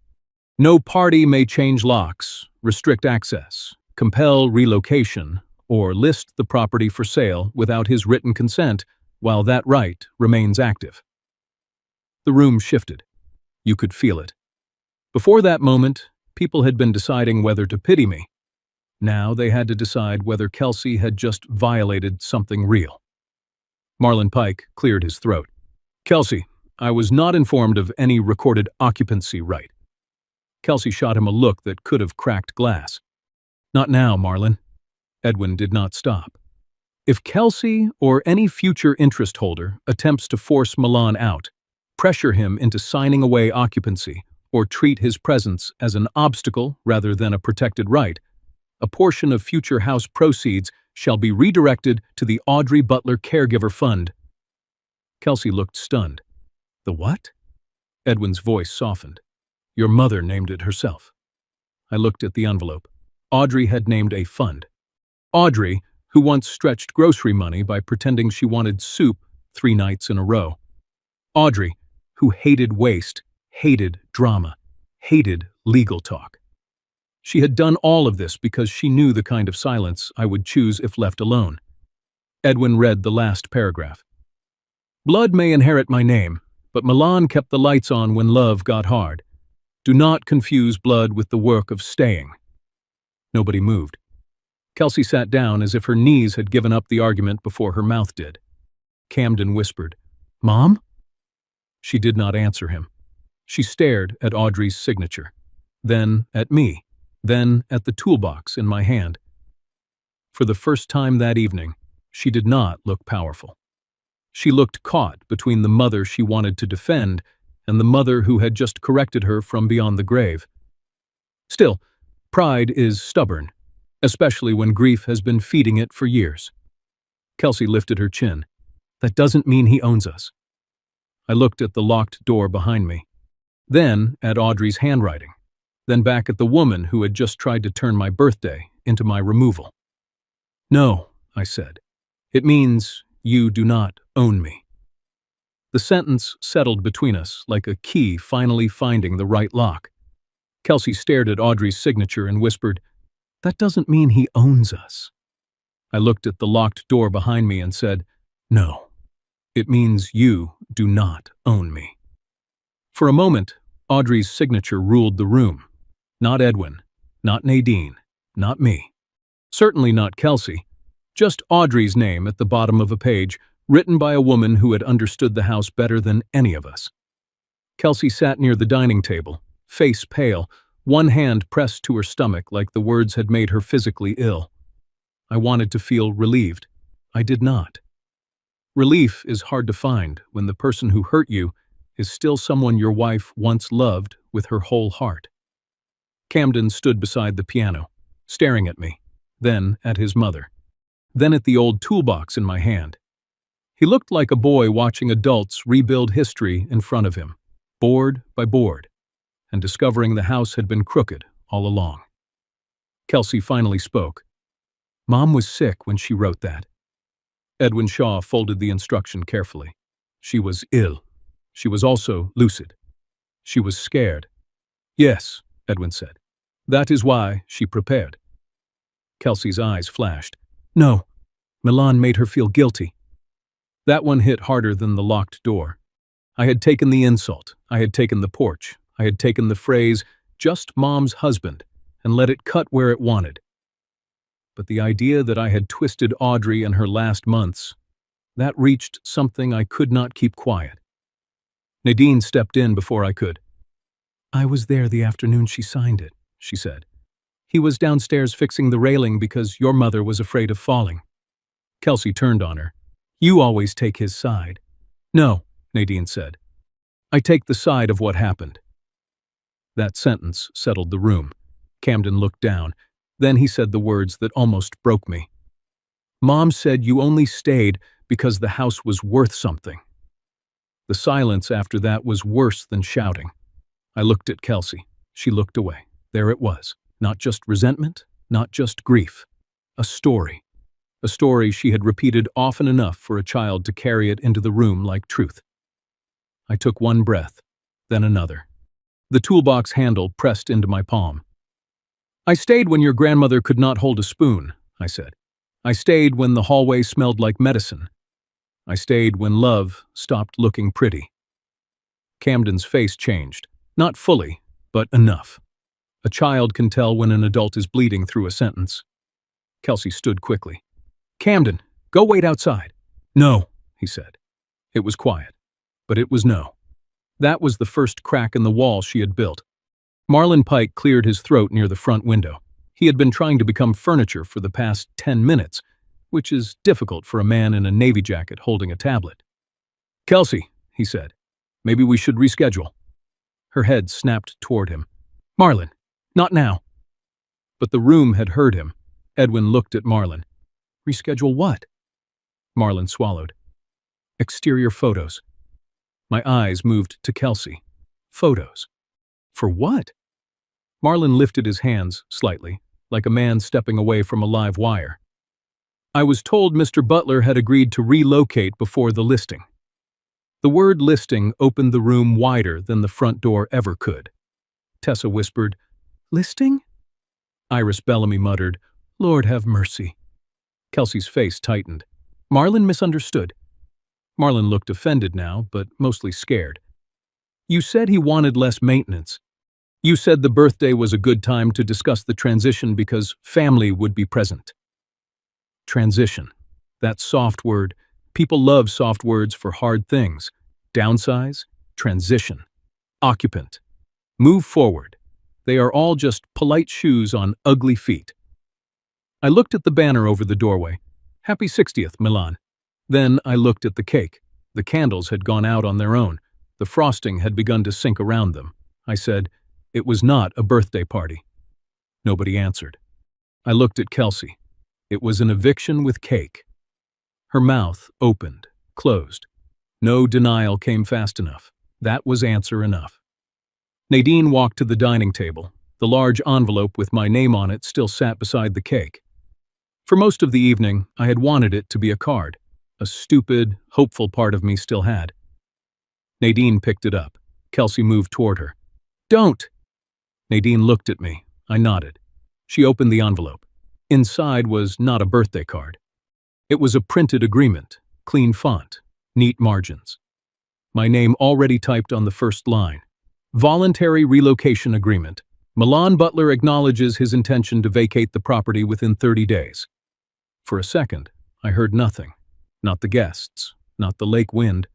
No party may change locks, restrict access, compel relocation, or list the property for sale without his written consent while that right remains active." The room shifted. You could feel it. Before that moment, people had been deciding whether to pity me. Now they had to decide whether Kelsey had just violated something real. Marlon Pike cleared his throat. "Kelsey, I was not informed of any recorded occupancy right." Kelsey shot him a look that could have cracked glass. "Not now, Marlon." Edwin did not stop. "If Kelsey or any future interest holder attempts to force Milan out, pressure him into signing away occupancy, or treat his presence as an obstacle rather than a protected right, a portion of future house proceeds shall be redirected to the Audrey Butler Caregiver Fund. Kelsey looked stunned. The what? Edwin's voice softened. Your mother named it herself. I looked at the envelope. Audrey had named a fund. Audrey, who once stretched grocery money by pretending she wanted soup 3 nights in a row. Audrey, who hated waste, hated drama, hated legal talk. She had done all of this because she knew the kind of silence I would choose if left alone. Edwin read the last paragraph. Blood may inherit my name, but Milan kept the lights on when love got hard. Do not confuse blood with the work of staying. Nobody moved. Kelsey sat down as if her knees had given up the argument before her mouth did. Camden whispered, Mom? She did not answer him. She stared at Audrey's signature, then at me, then at the toolbox in my hand. For the first time that evening, she did not look powerful. She looked caught between the mother she wanted to defend and the mother who had just corrected her from beyond the grave. Still, pride is stubborn, especially when grief has been feeding it for years. Kelsey lifted her chin. That doesn't mean he owns us. I looked at the locked door behind me, then at Audrey's handwriting, then back at the woman who had just tried to turn my birthday into my removal. No, I said. It means you do not own me. The sentence settled between us like a key finally finding the right lock. Kelsey stared at Audrey's signature and whispered, That doesn't mean he owns us. I looked at the locked door behind me and said, No, it means you do not own me. For a moment, Audrey's signature ruled the room. Not Edwin, not Nadine, not me. Certainly not Kelsey. Just Audrey's name at the bottom of a page, written by a woman who had understood the house better than any of us. Kelsey sat near the dining table, face pale, one hand pressed to her stomach like the words had made her physically ill. I wanted to feel relieved. I did not. Relief is hard to find when the person who hurt you is still someone your wife once loved with her whole heart. Camden stood beside the piano, staring at me, then at his mother, then at the old toolbox in my hand. He looked like a boy watching adults rebuild history in front of him, board by board, and discovering the house had been crooked all along. Kelsey finally spoke. Mom was sick when she wrote that. Edwin Shaw folded the instruction carefully. She was ill. She was also lucid. She was scared. Yes, Edwin said. That is why she prepared. Kelsey's eyes flashed. No, Milan made her feel guilty. That one hit harder than the locked door. I had taken the insult. I had taken the porch. I had taken the phrase, just Mom's husband, and let it cut where it wanted. But the idea that I had twisted Audrey in her last months, that reached something I could not keep quiet. Nadine stepped in before I could. I was there the afternoon she signed it, she said. He was downstairs fixing the railing because your mother was afraid of falling. Kelsey turned on her. You always take his side. No, Nadine said. I take the side of what happened. That sentence settled the room. Camden looked down. Then he said the words that almost broke me. Mom said you only stayed because the house was worth something. The silence after that was worse than shouting. I looked at Kelsey. She looked away. There it was. Not just resentment, not just grief. A story. A story she had repeated often enough for a child to carry it into the room like truth. I took one breath, then another. The toolbox handle pressed into my palm. I stayed when your grandmother could not hold a spoon, I said. I stayed when the hallway smelled like medicine. I stayed when love stopped looking pretty. Camden's face changed. Not fully, but enough. A child can tell when an adult is bleeding through a sentence. Kelsey stood quickly. Camden, go wait outside. No, he said. It was quiet, but it was no. That was the first crack in the wall she had built. Marlon Pike cleared his throat near the front window. He had been trying to become furniture for the past 10 minutes, which is difficult for a man in a navy jacket holding a tablet. Kelsey, he said, maybe we should reschedule. Her head snapped toward him. "Marlon, not now." But the room had heard him. Edwin looked at Marlon. "Reschedule what?" Marlon swallowed. "Exterior photos." My eyes moved to Kelsey. "Photos? For what?" Marlon lifted his hands slightly, like a man stepping away from a live wire. "I was told Mr. Butler had agreed to relocate before the listing." The word listing opened the room wider than the front door ever could. Tessa whispered, "Listing?" Iris Bellamy muttered, "Lord have mercy." Kelsey's face tightened. Marlon misunderstood. Marlon looked offended now, but mostly scared. "You said he wanted less maintenance. You said the birthday was a good time to discuss the transition because family would be present." Transition. That soft word. People love soft words for hard things. Downsize, transition, occupant, move forward. They are all just polite shoes on ugly feet. I looked at the banner over the doorway. "Happy 60th, Milan." Then I looked at the cake. The candles had gone out on their own. The frosting had begun to sink around them. I said, "It was not a birthday party." Nobody answered. I looked at Kelsey. It was an eviction with cake. Her mouth opened, closed. No denial came fast enough. That was answer enough. Nadine walked to the dining table. The large envelope with my name on it still sat beside the cake. For most of the evening, I had wanted it to be a card. A stupid, hopeful part of me still had. Nadine picked it up. Kelsey moved toward her. "Don't!" Nadine looked at me. I nodded. She opened the envelope. Inside was not a birthday card. It was a printed agreement, clean font, neat margins. My name already typed on the first line. Voluntary relocation agreement. Milan Butler acknowledges his intention to vacate the property within 30 days. For a second, I heard nothing. Not the guests, not the lake wind,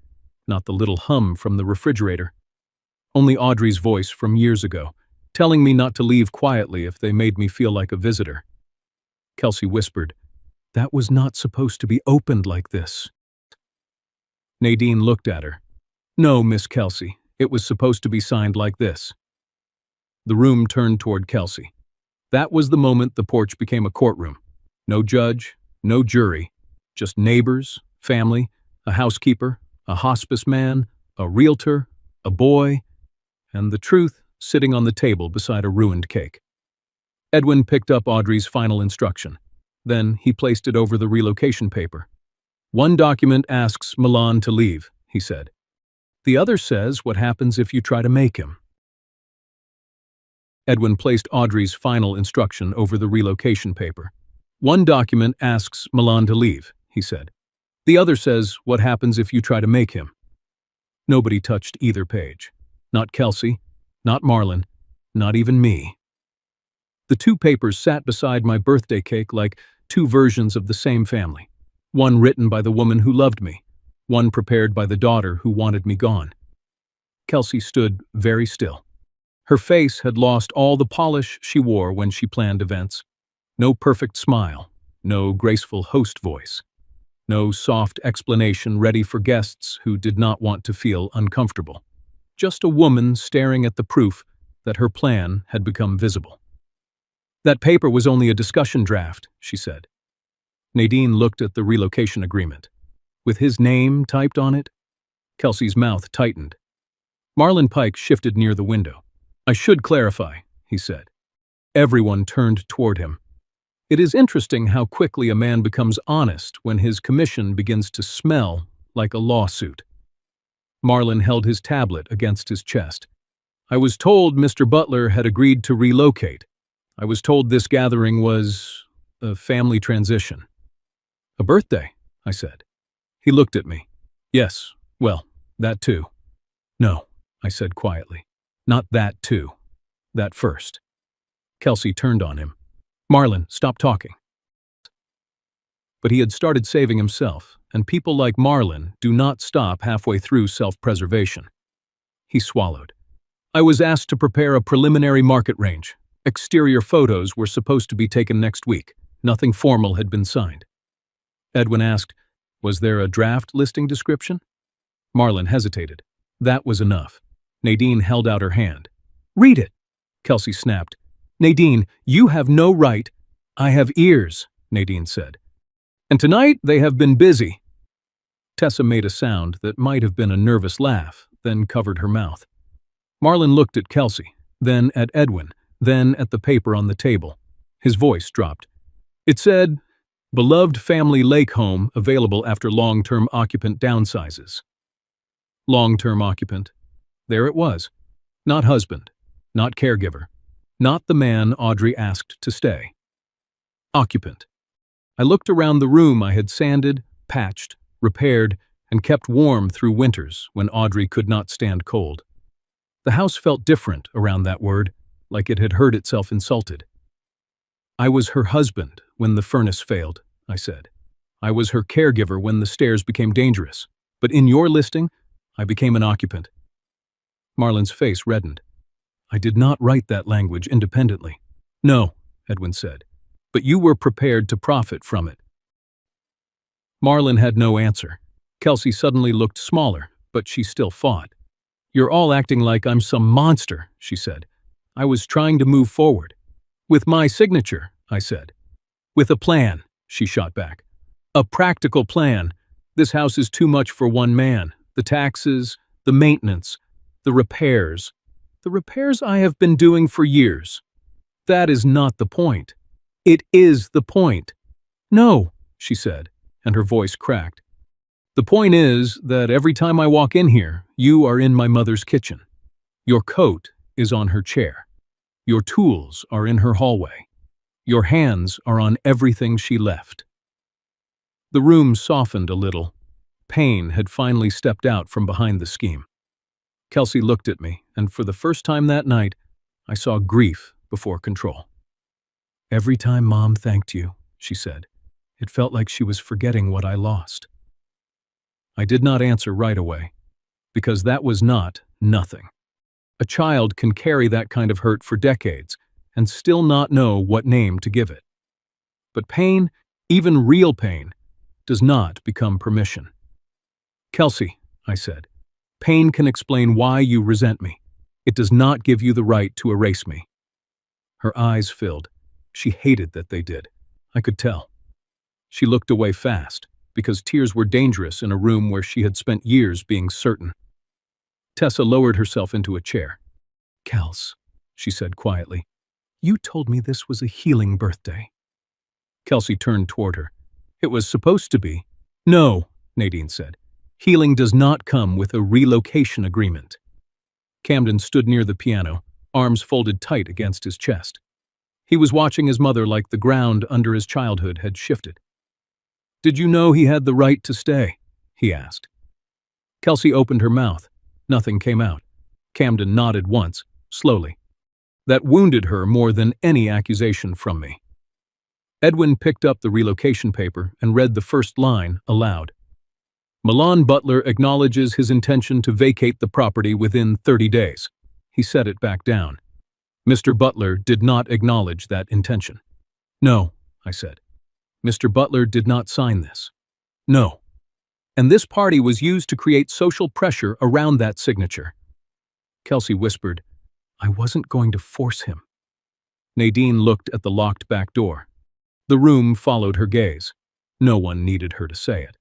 not the little hum from the refrigerator. Only Audrey's voice from years ago, telling me not to leave quietly if they made me feel like a visitor. Kelsey whispered, "That was not supposed to be opened like this." Nadine looked at her. "No, Miss Kelsey, it was supposed to be signed like this." The room turned toward Kelsey. That was the moment the porch became a courtroom. No judge, no jury, just neighbors, family, a housekeeper, a hospice man, a realtor, a boy, and the truth sitting on the table beside a ruined cake. Edwin picked up Audrey's final instruction. Then he placed it over the relocation paper. "One document asks Milan to leave," he said. "The other says what happens if you try to make him." Edwin placed Audrey's final instruction over the relocation paper. "One document asks Milan to leave," he said. "The other says what happens if you try to make him." Nobody touched either page. Not Kelsey, not Marlon, not even me. The two papers sat beside my birthday cake like two versions of the same family. One written by the woman who loved me, one prepared by the daughter who wanted me gone. Kelsey stood very still. Her face had lost all the polish she wore when she planned events. No perfect smile, no graceful host voice, no soft explanation ready for guests who did not want to feel uncomfortable. Just a woman staring at the proof that her plan had become visible. "That paper was only a discussion draft," she said. Nadine looked at the relocation agreement. With his name typed on it? Kelsey's mouth tightened. Marlon Pike shifted near the window. "I should clarify," he said. Everyone turned toward him. It is interesting how quickly a man becomes honest when his commission begins to smell like a lawsuit. Marlon held his tablet against his chest. "I was told Mr. Butler had agreed to relocate. I was told this gathering was a family transition." "A birthday," I said. He looked at me. "Yes, well, that too." "No," I said quietly. "Not that too. That first." Kelsey turned on him. "Marlon, stop talking." But he had started saving himself, and people like Marlon do not stop halfway through self-preservation. He swallowed. "I was asked to prepare a preliminary market range. Exterior photos were supposed to be taken next week. Nothing formal had been signed." Edwin asked, "Was there a draft listing description?" Marlon hesitated. That was enough. Nadine held out her hand. "Read it," Kelsey snapped. "Nadine, you have no right." "I have ears," Nadine said. "And tonight they have been busy." Tessa made a sound that might have been a nervous laugh, then covered her mouth. Marlon looked at Kelsey, then at Edwin, then at the paper on the table. His voice dropped. It said, "Beloved family lake home available after long-term occupant downsizes." Long-term occupant. There it was. Not husband, not caregiver, not the man Audrey asked to stay. Occupant. I looked around the room I had sanded, patched, repaired, and kept warm through winters when Audrey could not stand cold. The house felt different around that word, like it had heard itself insulted. "I was her husband when the furnace failed," I said. "I was her caregiver when the stairs became dangerous. But in your listing, I became an occupant." Marlon's face reddened. "I did not write that language independently." "No," Edwin said, "but you were prepared to profit from it." Marlon had no answer. Kelsey suddenly looked smaller, but she still fought. "You're all acting like I'm some monster," she said. "I was trying to move forward." "With my signature," I said. "With a plan," she shot back. "A practical plan. This house is too much for one man. The taxes, the maintenance, the repairs. The repairs I have been doing for years. That is not the point." "It is the point." "No," she said, and her voice cracked. "The point is that every time I walk in here, you are in my mother's kitchen. Your coat is on her chair. Your tools are in her hallway. Your hands are on everything she left." The room softened a little. Pain had finally stepped out from behind the scheme. Kelsey looked at me, and for the first time that night, I saw grief before control. "Every time Mom thanked you," she said, "it felt like she was forgetting what I lost." I did not answer right away, because that was not nothing. A child can carry that kind of hurt for decades and still not know what name to give it. But pain, even real pain, does not become permission. "Kelsey," I said, "pain can explain why you resent me. It does not give you the right to erase me." Her eyes filled. She hated that they did. I could tell. She looked away fast, because tears were dangerous in a room where she had spent years being certain. Tessa lowered herself into a chair. "Kels," she said quietly, "you told me this was a healing birthday." Kelsey turned toward her. "It was supposed to be." "No," Nadine said. "Healing does not come with a relocation agreement." Camden stood near the piano, arms folded tight against his chest. He was watching his mother like the ground under his childhood had shifted. "Did you know he had the right to stay?" he asked. Kelsey opened her mouth. Nothing came out. Camden nodded once, slowly. That wounded her more than any accusation from me. Edwin picked up the relocation paper and read the first line aloud. "Milan Butler acknowledges his intention to vacate the property within 30 days. He set it back down. Mr. Butler did not acknowledge that intention. "No," I said. "Mr. Butler did not sign this." "No." "And this party was used to create social pressure around that signature." Kelsey whispered, "I wasn't going to force him." Nadine looked at the locked back door. The room followed her gaze. No one needed her to say it.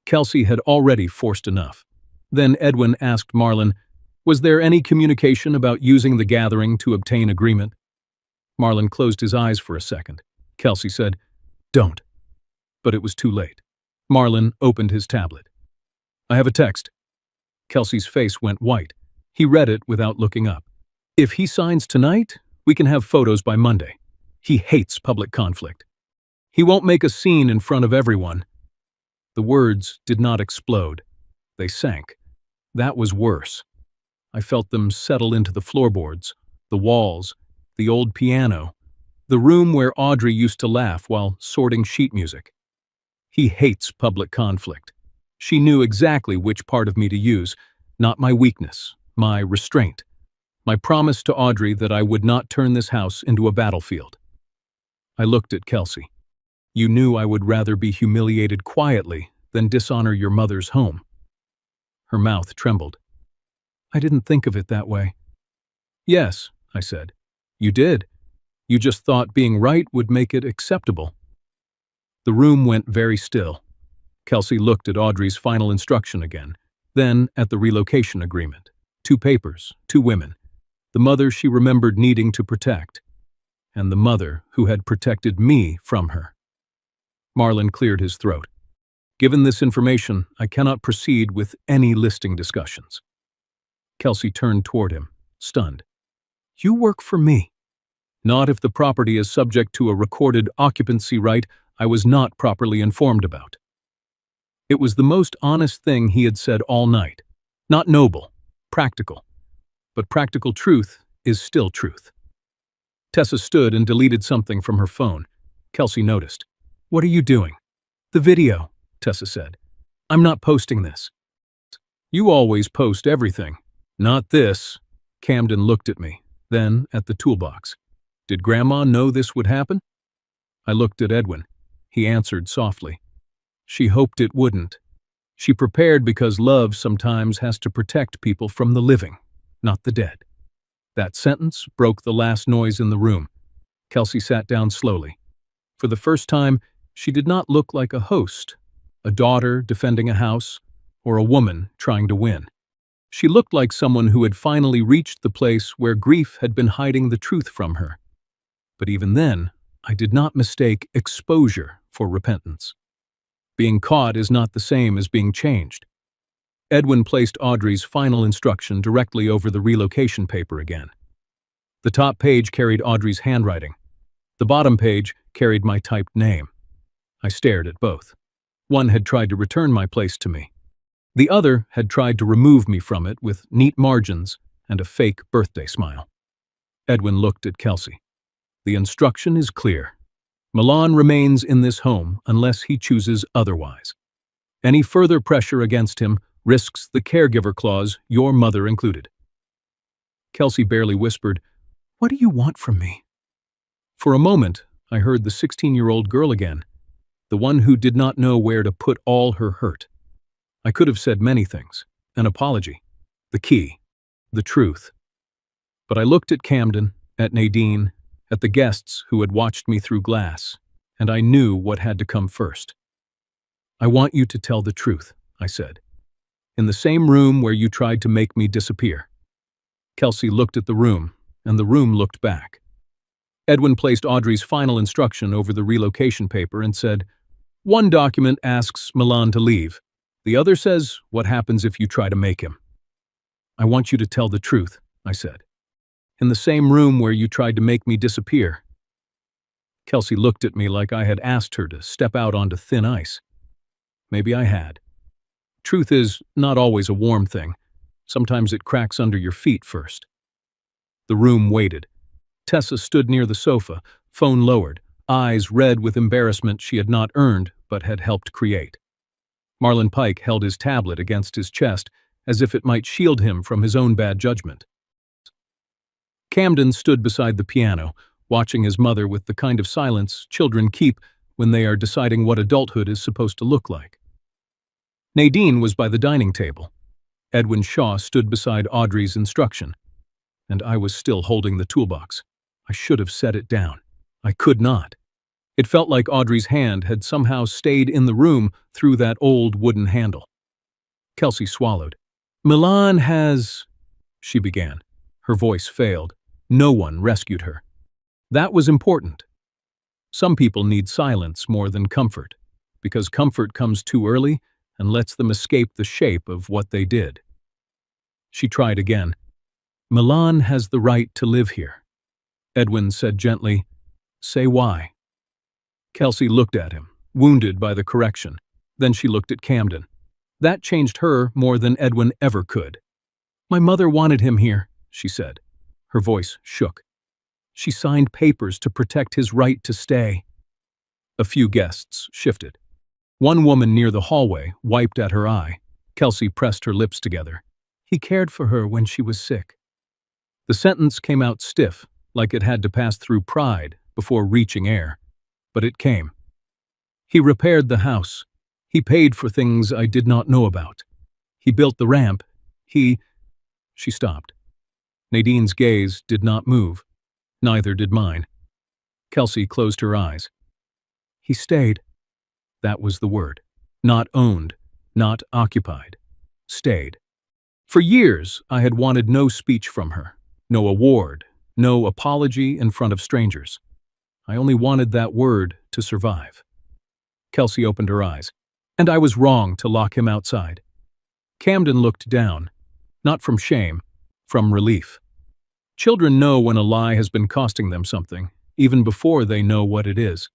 Kelsey had already forced enough. Then Edwin asked Marlon, "Was there any communication about using the gathering to obtain agreement?" Marlon closed his eyes for a second. Kelsey said, "Don't." But it was too late. Marlon opened his tablet. "I have a text." Kelsey's face went white. He read it without looking up. "If he signs tonight, we can have photos by Monday. He hates public conflict. He won't make a scene in front of everyone." The words did not explode. They sank. That was worse. I felt them settle into the floorboards, the walls, the old piano, the room where Audrey used to laugh while sorting sheet music. He hates public conflict. She knew exactly which part of me to use, not my weakness, my restraint, my promise to Audrey that I would not turn this house into a battlefield. I looked at Kelsey. "You knew I would rather be humiliated quietly than dishonor your mother's home." Her mouth trembled. I didn't think of it that way. Yes, I said. You did. You just thought being right would make it acceptable. The room went very still. Kelsey looked at Audrey's final instruction again, then at the relocation agreement. 2 papers, 2 women. The mother she remembered needing to protect, and the mother who had protected me from her. Marlon cleared his throat. Given this information, I cannot proceed with any listing discussions. Kelsey turned toward him, stunned. You work for me. Not if the property is subject to a recorded occupancy right I was not properly informed about. It was the most honest thing he had said all night. Not noble, practical. But practical truth is still truth. Tessa stood and deleted something from her phone. Kelsey noticed. What are you doing? The video, Tessa said. I'm not posting this. You always post everything. Not this. Camden looked at me, then at the toolbox. Did Grandma know this would happen? I looked at Edwin. He answered softly. She hoped it wouldn't. She prepared because love sometimes has to protect people from the living, not the dead. That sentence broke the last noise in the room. Kelsey sat down slowly. For the first time, she did not look like a host, a daughter defending a house, or a woman trying to win. She looked like someone who had finally reached the place where grief had been hiding the truth from her. But even then, I did not mistake exposure for repentance. Being caught is not the same as being changed. Edwin placed Audrey's final instruction directly over the relocation paper again. The top page carried Audrey's handwriting. The bottom page carried my typed name. I stared at both. One had tried to return my place to me. The other had tried to remove me from it with neat margins and a fake birthday smile. Edwin looked at Kelsey. The instruction is clear. Milan remains in this home unless he chooses otherwise. Any further pressure against him risks the caregiver clause, your mother included. Kelsey barely whispered, What do you want from me? For a moment, I heard the 16-year-old girl again, the one who did not know where to put all her hurt. I could have said many things, an apology, the key, the truth. But I looked at Camden, at Nadine, at the guests who had watched me through glass, and I knew what had to come first. I want you to tell the truth, I said. In the same room where you tried to make me disappear. Kelsey looked at the room, and the room looked back. Edwin placed Audrey's final instruction over the relocation paper and said, One document asks Milan to leave. The other says what happens if you try to make him. I want you to tell the truth, I said. In the same room where you tried to make me disappear. Kelsey looked at me like I had asked her to step out onto thin ice. Maybe I had. Truth is not always a warm thing. Sometimes it cracks under your feet first. The room waited. Tessa stood near the sofa, phone lowered, eyes red with embarrassment she had not earned but had helped create. Marlon Pike held his tablet against his chest as if it might shield him from his own bad judgment. Camden stood beside the piano, watching his mother with the kind of silence children keep when they are deciding what adulthood is supposed to look like. Nadine was by the dining table. Edwin Shaw stood beside Audrey's instruction, and I was still holding the toolbox. I should have set it down. I could not. It felt like Audrey's hand had somehow stayed in the room through that old wooden handle. Kelsey swallowed. Milan has... she began. Her voice failed. No one rescued her. That was important. Some people need silence more than comfort, because comfort comes too early and lets them escape the shape of what they did. She tried again. Milan has the right to live here. Edwin said gently, Say why. Kelsey looked at him, wounded by the correction. Then she looked at Camden. That changed her more than Edwin ever could. My mother wanted him here, she said. Her voice shook. She signed papers to protect his right to stay. A few guests shifted. One woman near the hallway wiped at her eye. Kelsey pressed her lips together. He cared for her when she was sick. The sentence came out stiff, like it had to pass through pride before reaching air. But it came. He repaired the house. He paid for things I did not know about. He built the ramp. He She stopped. Nadine's gaze did not move. Neither did mine. Kelsey closed her eyes. He stayed. That was the word. Not owned, not occupied. Stayed. For years, I had wanted no speech from her, no award, no apology in front of strangers. I only wanted that word to survive. Kelsey opened her eyes. And I was wrong to lock him outside. Camden looked down, not from shame, from relief. Children know when a lie has been costing them something, even before they know what it is.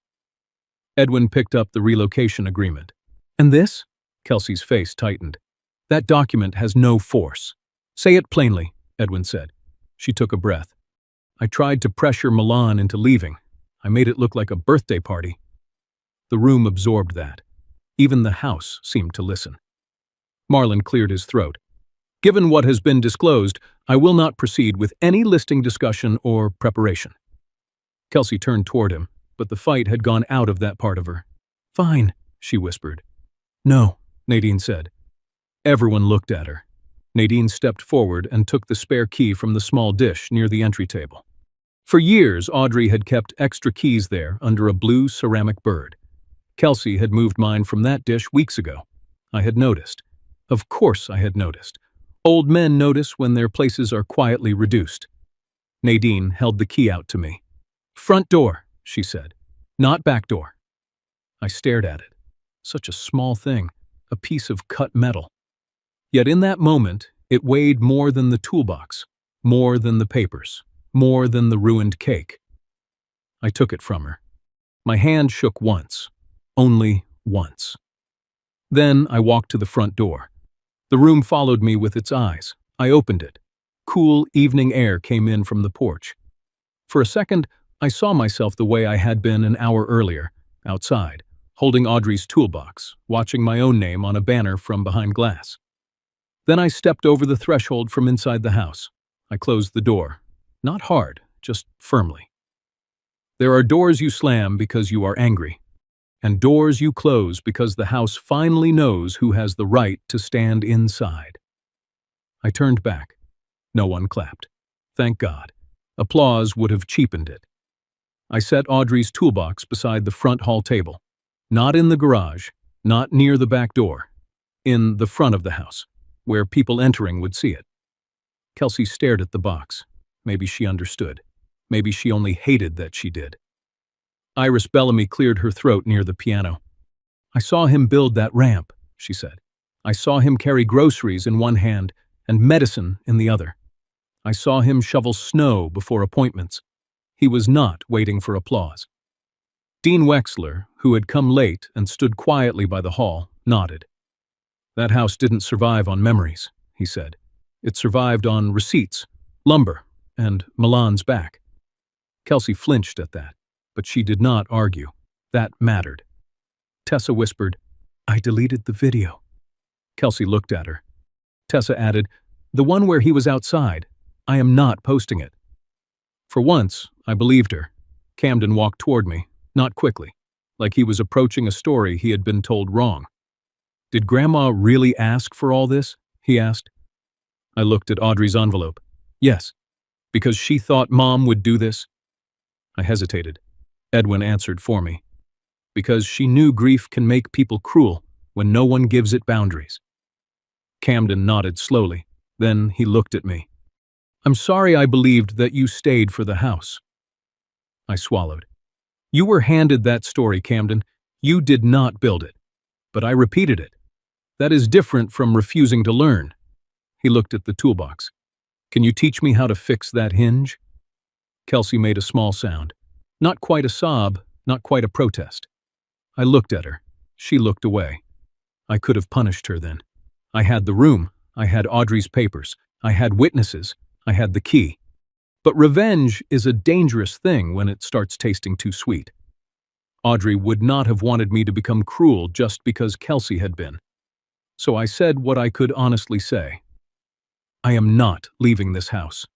Edwin picked up the relocation agreement. And this? Kelsey's face tightened. That document has no force. Say it plainly, Edwin said. She took a breath. I tried to pressure Milan into leaving. I made it look like a birthday party. The room absorbed that. Even the house seemed to listen. Marlon cleared his throat. Given what has been disclosed, I will not proceed with any listing discussion or preparation. Kelsey turned toward him, but the fight had gone out of that part of her. Fine, she whispered. No, Nadine said. Everyone looked at her. Nadine stepped forward and took the spare key from the small dish near the entry table. For years, Audrey had kept extra keys there under a blue ceramic bird. Kelsey had moved mine from that dish weeks ago. I had noticed. Of course I had noticed. Old men notice when their places are quietly reduced. Nadine held the key out to me. Front door, she said. Not back door. I stared at it. Such a small thing, a piece of cut metal. Yet in that moment, it weighed more than the toolbox, more than the papers, more than the ruined cake. I took it from her. My hand shook once, only once. Then I walked to the front door. The room followed me with its eyes. I opened it. Cool evening air came in from the porch. For a second, I saw myself the way I had been an hour earlier, outside, holding Audrey's toolbox, watching my own name on a banner from behind glass. Then I stepped over the threshold from inside the house. I closed the door. Not hard, just firmly. There are doors you slam because you are angry, and doors you close because the house finally knows who has the right to stand inside. I turned back. No one clapped. Thank God. Applause would have cheapened it. I set Audrey's toolbox beside the front hall table. Not in the garage, not near the back door. In the front of the house, where people entering would see it. Kelsey stared at the box. Maybe she understood. Maybe she only hated that she did. Iris Bellamy cleared her throat near the piano. I saw him build that ramp, she said. I saw him carry groceries in one hand and medicine in the other. I saw him shovel snow before appointments. He was not waiting for applause. Dean Wexler, who had come late and stood quietly by the hall, nodded. That house didn't survive on memories, he said. It survived on receipts, lumber, and Milan's back. Kelsey flinched at that, but she did not argue. That mattered. Tessa whispered, I deleted the video. Kelsey looked at her. Tessa added, the one where he was outside. I am not posting it. For once, I believed her. Camden walked toward me, not quickly, like he was approaching a story he had been told wrong. Did Grandma really ask for all this? He asked. I looked at Audrey's envelope. Yes. Because she thought Mom would do this? I hesitated. Edwin answered for me. Because she knew grief can make people cruel when no one gives it boundaries. Camden nodded slowly. Then he looked at me. I'm sorry I believed that you stayed for the house. I swallowed. You were handed that story, Camden. You did not build it. But I repeated it. That is different from refusing to learn. He looked at the toolbox. Can you teach me how to fix that hinge? Kelsey made a small sound. Not quite a sob, not quite a protest. I looked at her. She looked away. I could have punished her then. I had the room. I had Audrey's papers. I had witnesses. I had the key. But revenge is a dangerous thing when it starts tasting too sweet. Audrey would not have wanted me to become cruel just because Kelsey had been. So I said what I could honestly say. I am not leaving this house.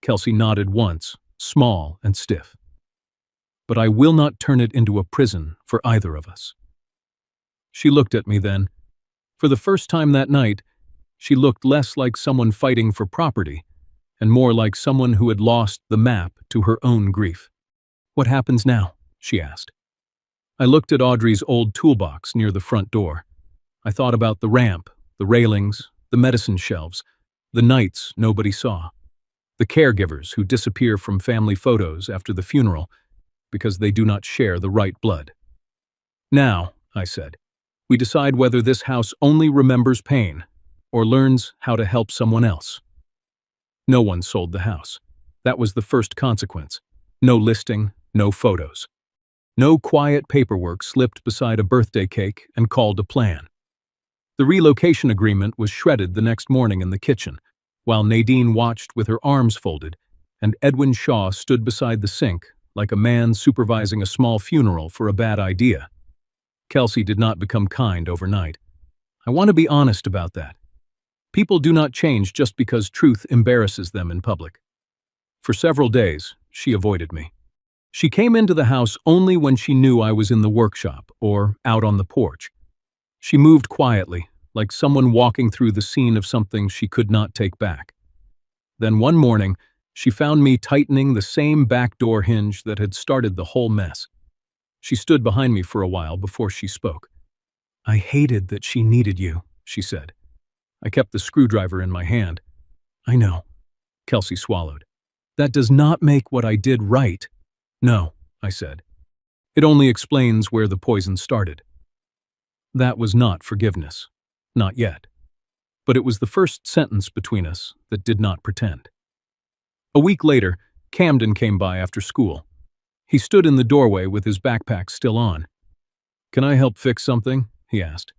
Kelsey nodded once, small and stiff. But I will not turn it into a prison for either of us. She looked at me then. For the first time that night, She looked less like someone fighting for property and more like someone who had lost the map to her own grief. "What happens now?" she asked. I looked at Audrey's old toolbox near the front door. I thought about the ramp, the railings, the medicine shelves, the nights nobody saw, the caregivers who disappear from family photos after the funeral because they do not share the right blood. "Now," I said, "we decide whether this house only remembers pain or learns how to help someone else." No one sold the house. That was the first consequence. No listing, no photos. No quiet paperwork slipped beside a birthday cake and called a plan. The relocation agreement was shredded the next morning in the kitchen, while Nadine watched with her arms folded, and Edwin Shaw stood beside the sink like a man supervising a small funeral for a bad idea. Kelsey did not become kind overnight. I want to be honest about that. People do not change just because truth embarrasses them in public. For several days, she avoided me. She came into the house only when she knew I was in the workshop or out on the porch. She moved quietly, like someone walking through the scene of something she could not take back. Then one morning, she found me tightening the same back door hinge that had started the whole mess. She stood behind me for a while before she spoke. "I hated that she needed you," she said. I kept the screwdriver in my hand. "I know," Kelsey swallowed. "That does not make what I did right." "No," I said. "It only explains where the poison started." That was not forgiveness. Not yet. But it was the first sentence between us that did not pretend. A week later, Camden came by after school. He stood in the doorway with his backpack still on. "Can I help fix something?" he asked.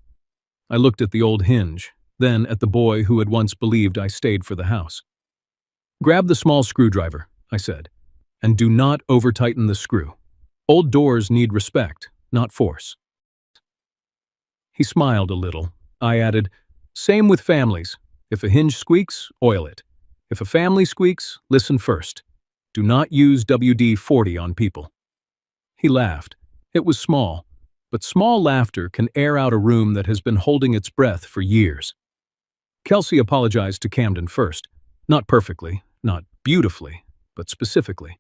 I looked at the old hinge, then at the boy who had once believed I stayed for the house. "Grab the small screwdriver," I said, "and do not over-tighten the screw. Old doors need respect, not force." He smiled a little. I added, "Same with families. If a hinge squeaks, oil it. If a family squeaks, listen first. Do not use WD-40 on people." He laughed. It was small, but small laughter can air out a room that has been holding its breath for years. Kelsey apologized to Camden first. Not perfectly, not beautifully, but specifically.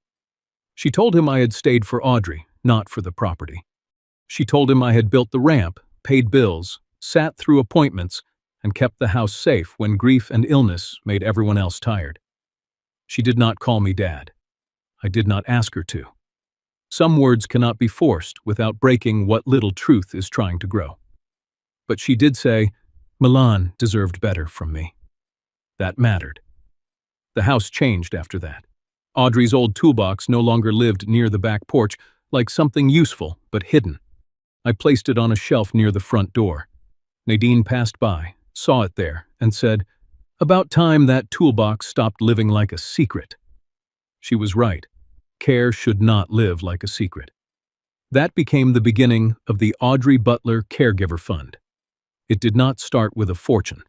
She told him I had stayed for Audrey, not for the property. She told him I had built the ramp, paid bills, sat through appointments, and kept the house safe when grief and illness made everyone else tired. She did not call me Dad. I did not ask her to. Some words cannot be forced without breaking what little truth is trying to grow. But she did say, Milan deserved better from me. That mattered. The house changed after that. Audrey's old toolbox no longer lived near the back porch, like something useful but hidden. I placed it on a shelf near the front door. Nadine passed by, saw it there, and said, "About time that toolbox stopped living like a secret." She was right. Care should not live like a secret. That became the beginning of the Audrey Butler Caregiver Fund. It did not start with a fortune.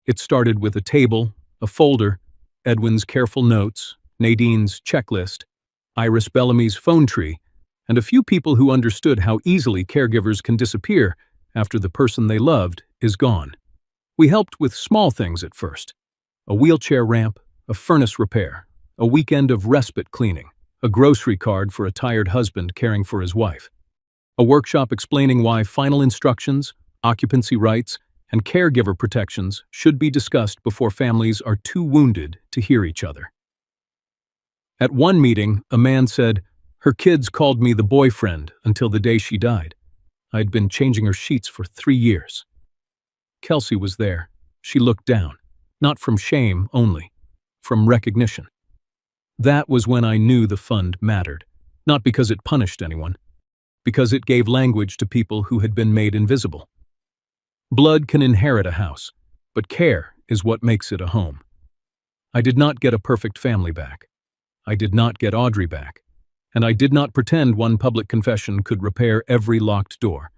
It started with a table, a folder, Edwin's careful notes, Nadine's checklist, Iris Bellamy's phone tree, and a few people who understood how easily caregivers can disappear after the person they loved is gone. We helped with small things at first. A wheelchair ramp, a furnace repair, a weekend of respite cleaning, a grocery card for a tired husband caring for his wife, a workshop explaining why final instructions, occupancy rights, and caregiver protections should be discussed before families are too wounded to hear each other. At one meeting, a man said, "Her kids called me the boyfriend until the day she died. I had been changing her sheets for 3 years." Kelsey was there. She looked down, not from shame only, from recognition. That was when I knew the fund mattered, not because it punished anyone, because it gave language to people who had been made invisible. Blood can inherit a house, but care is what makes it a home. I did not get a perfect family back. I did not get Audrey back. And I did not pretend one public confession could repair every locked door.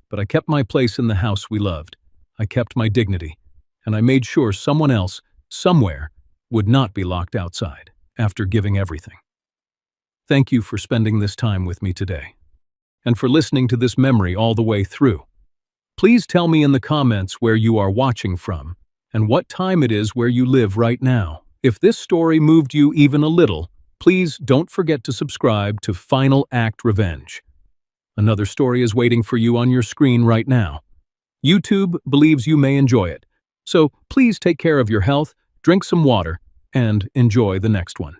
But I kept my place in the house we loved. I kept my dignity. And I made sure someone else, somewhere, would not be locked outside after giving everything. Thank you for spending this time with me today. And for listening to this memory all the way through. Please tell me in the comments where you are watching from, and what time it is where you live right now. If this story moved you even a little, please don't forget to subscribe to Final Act Revenge. Another story is waiting for you on your screen right now. YouTube believes you may enjoy it, so please take care of your health, drink some water, and enjoy the next one.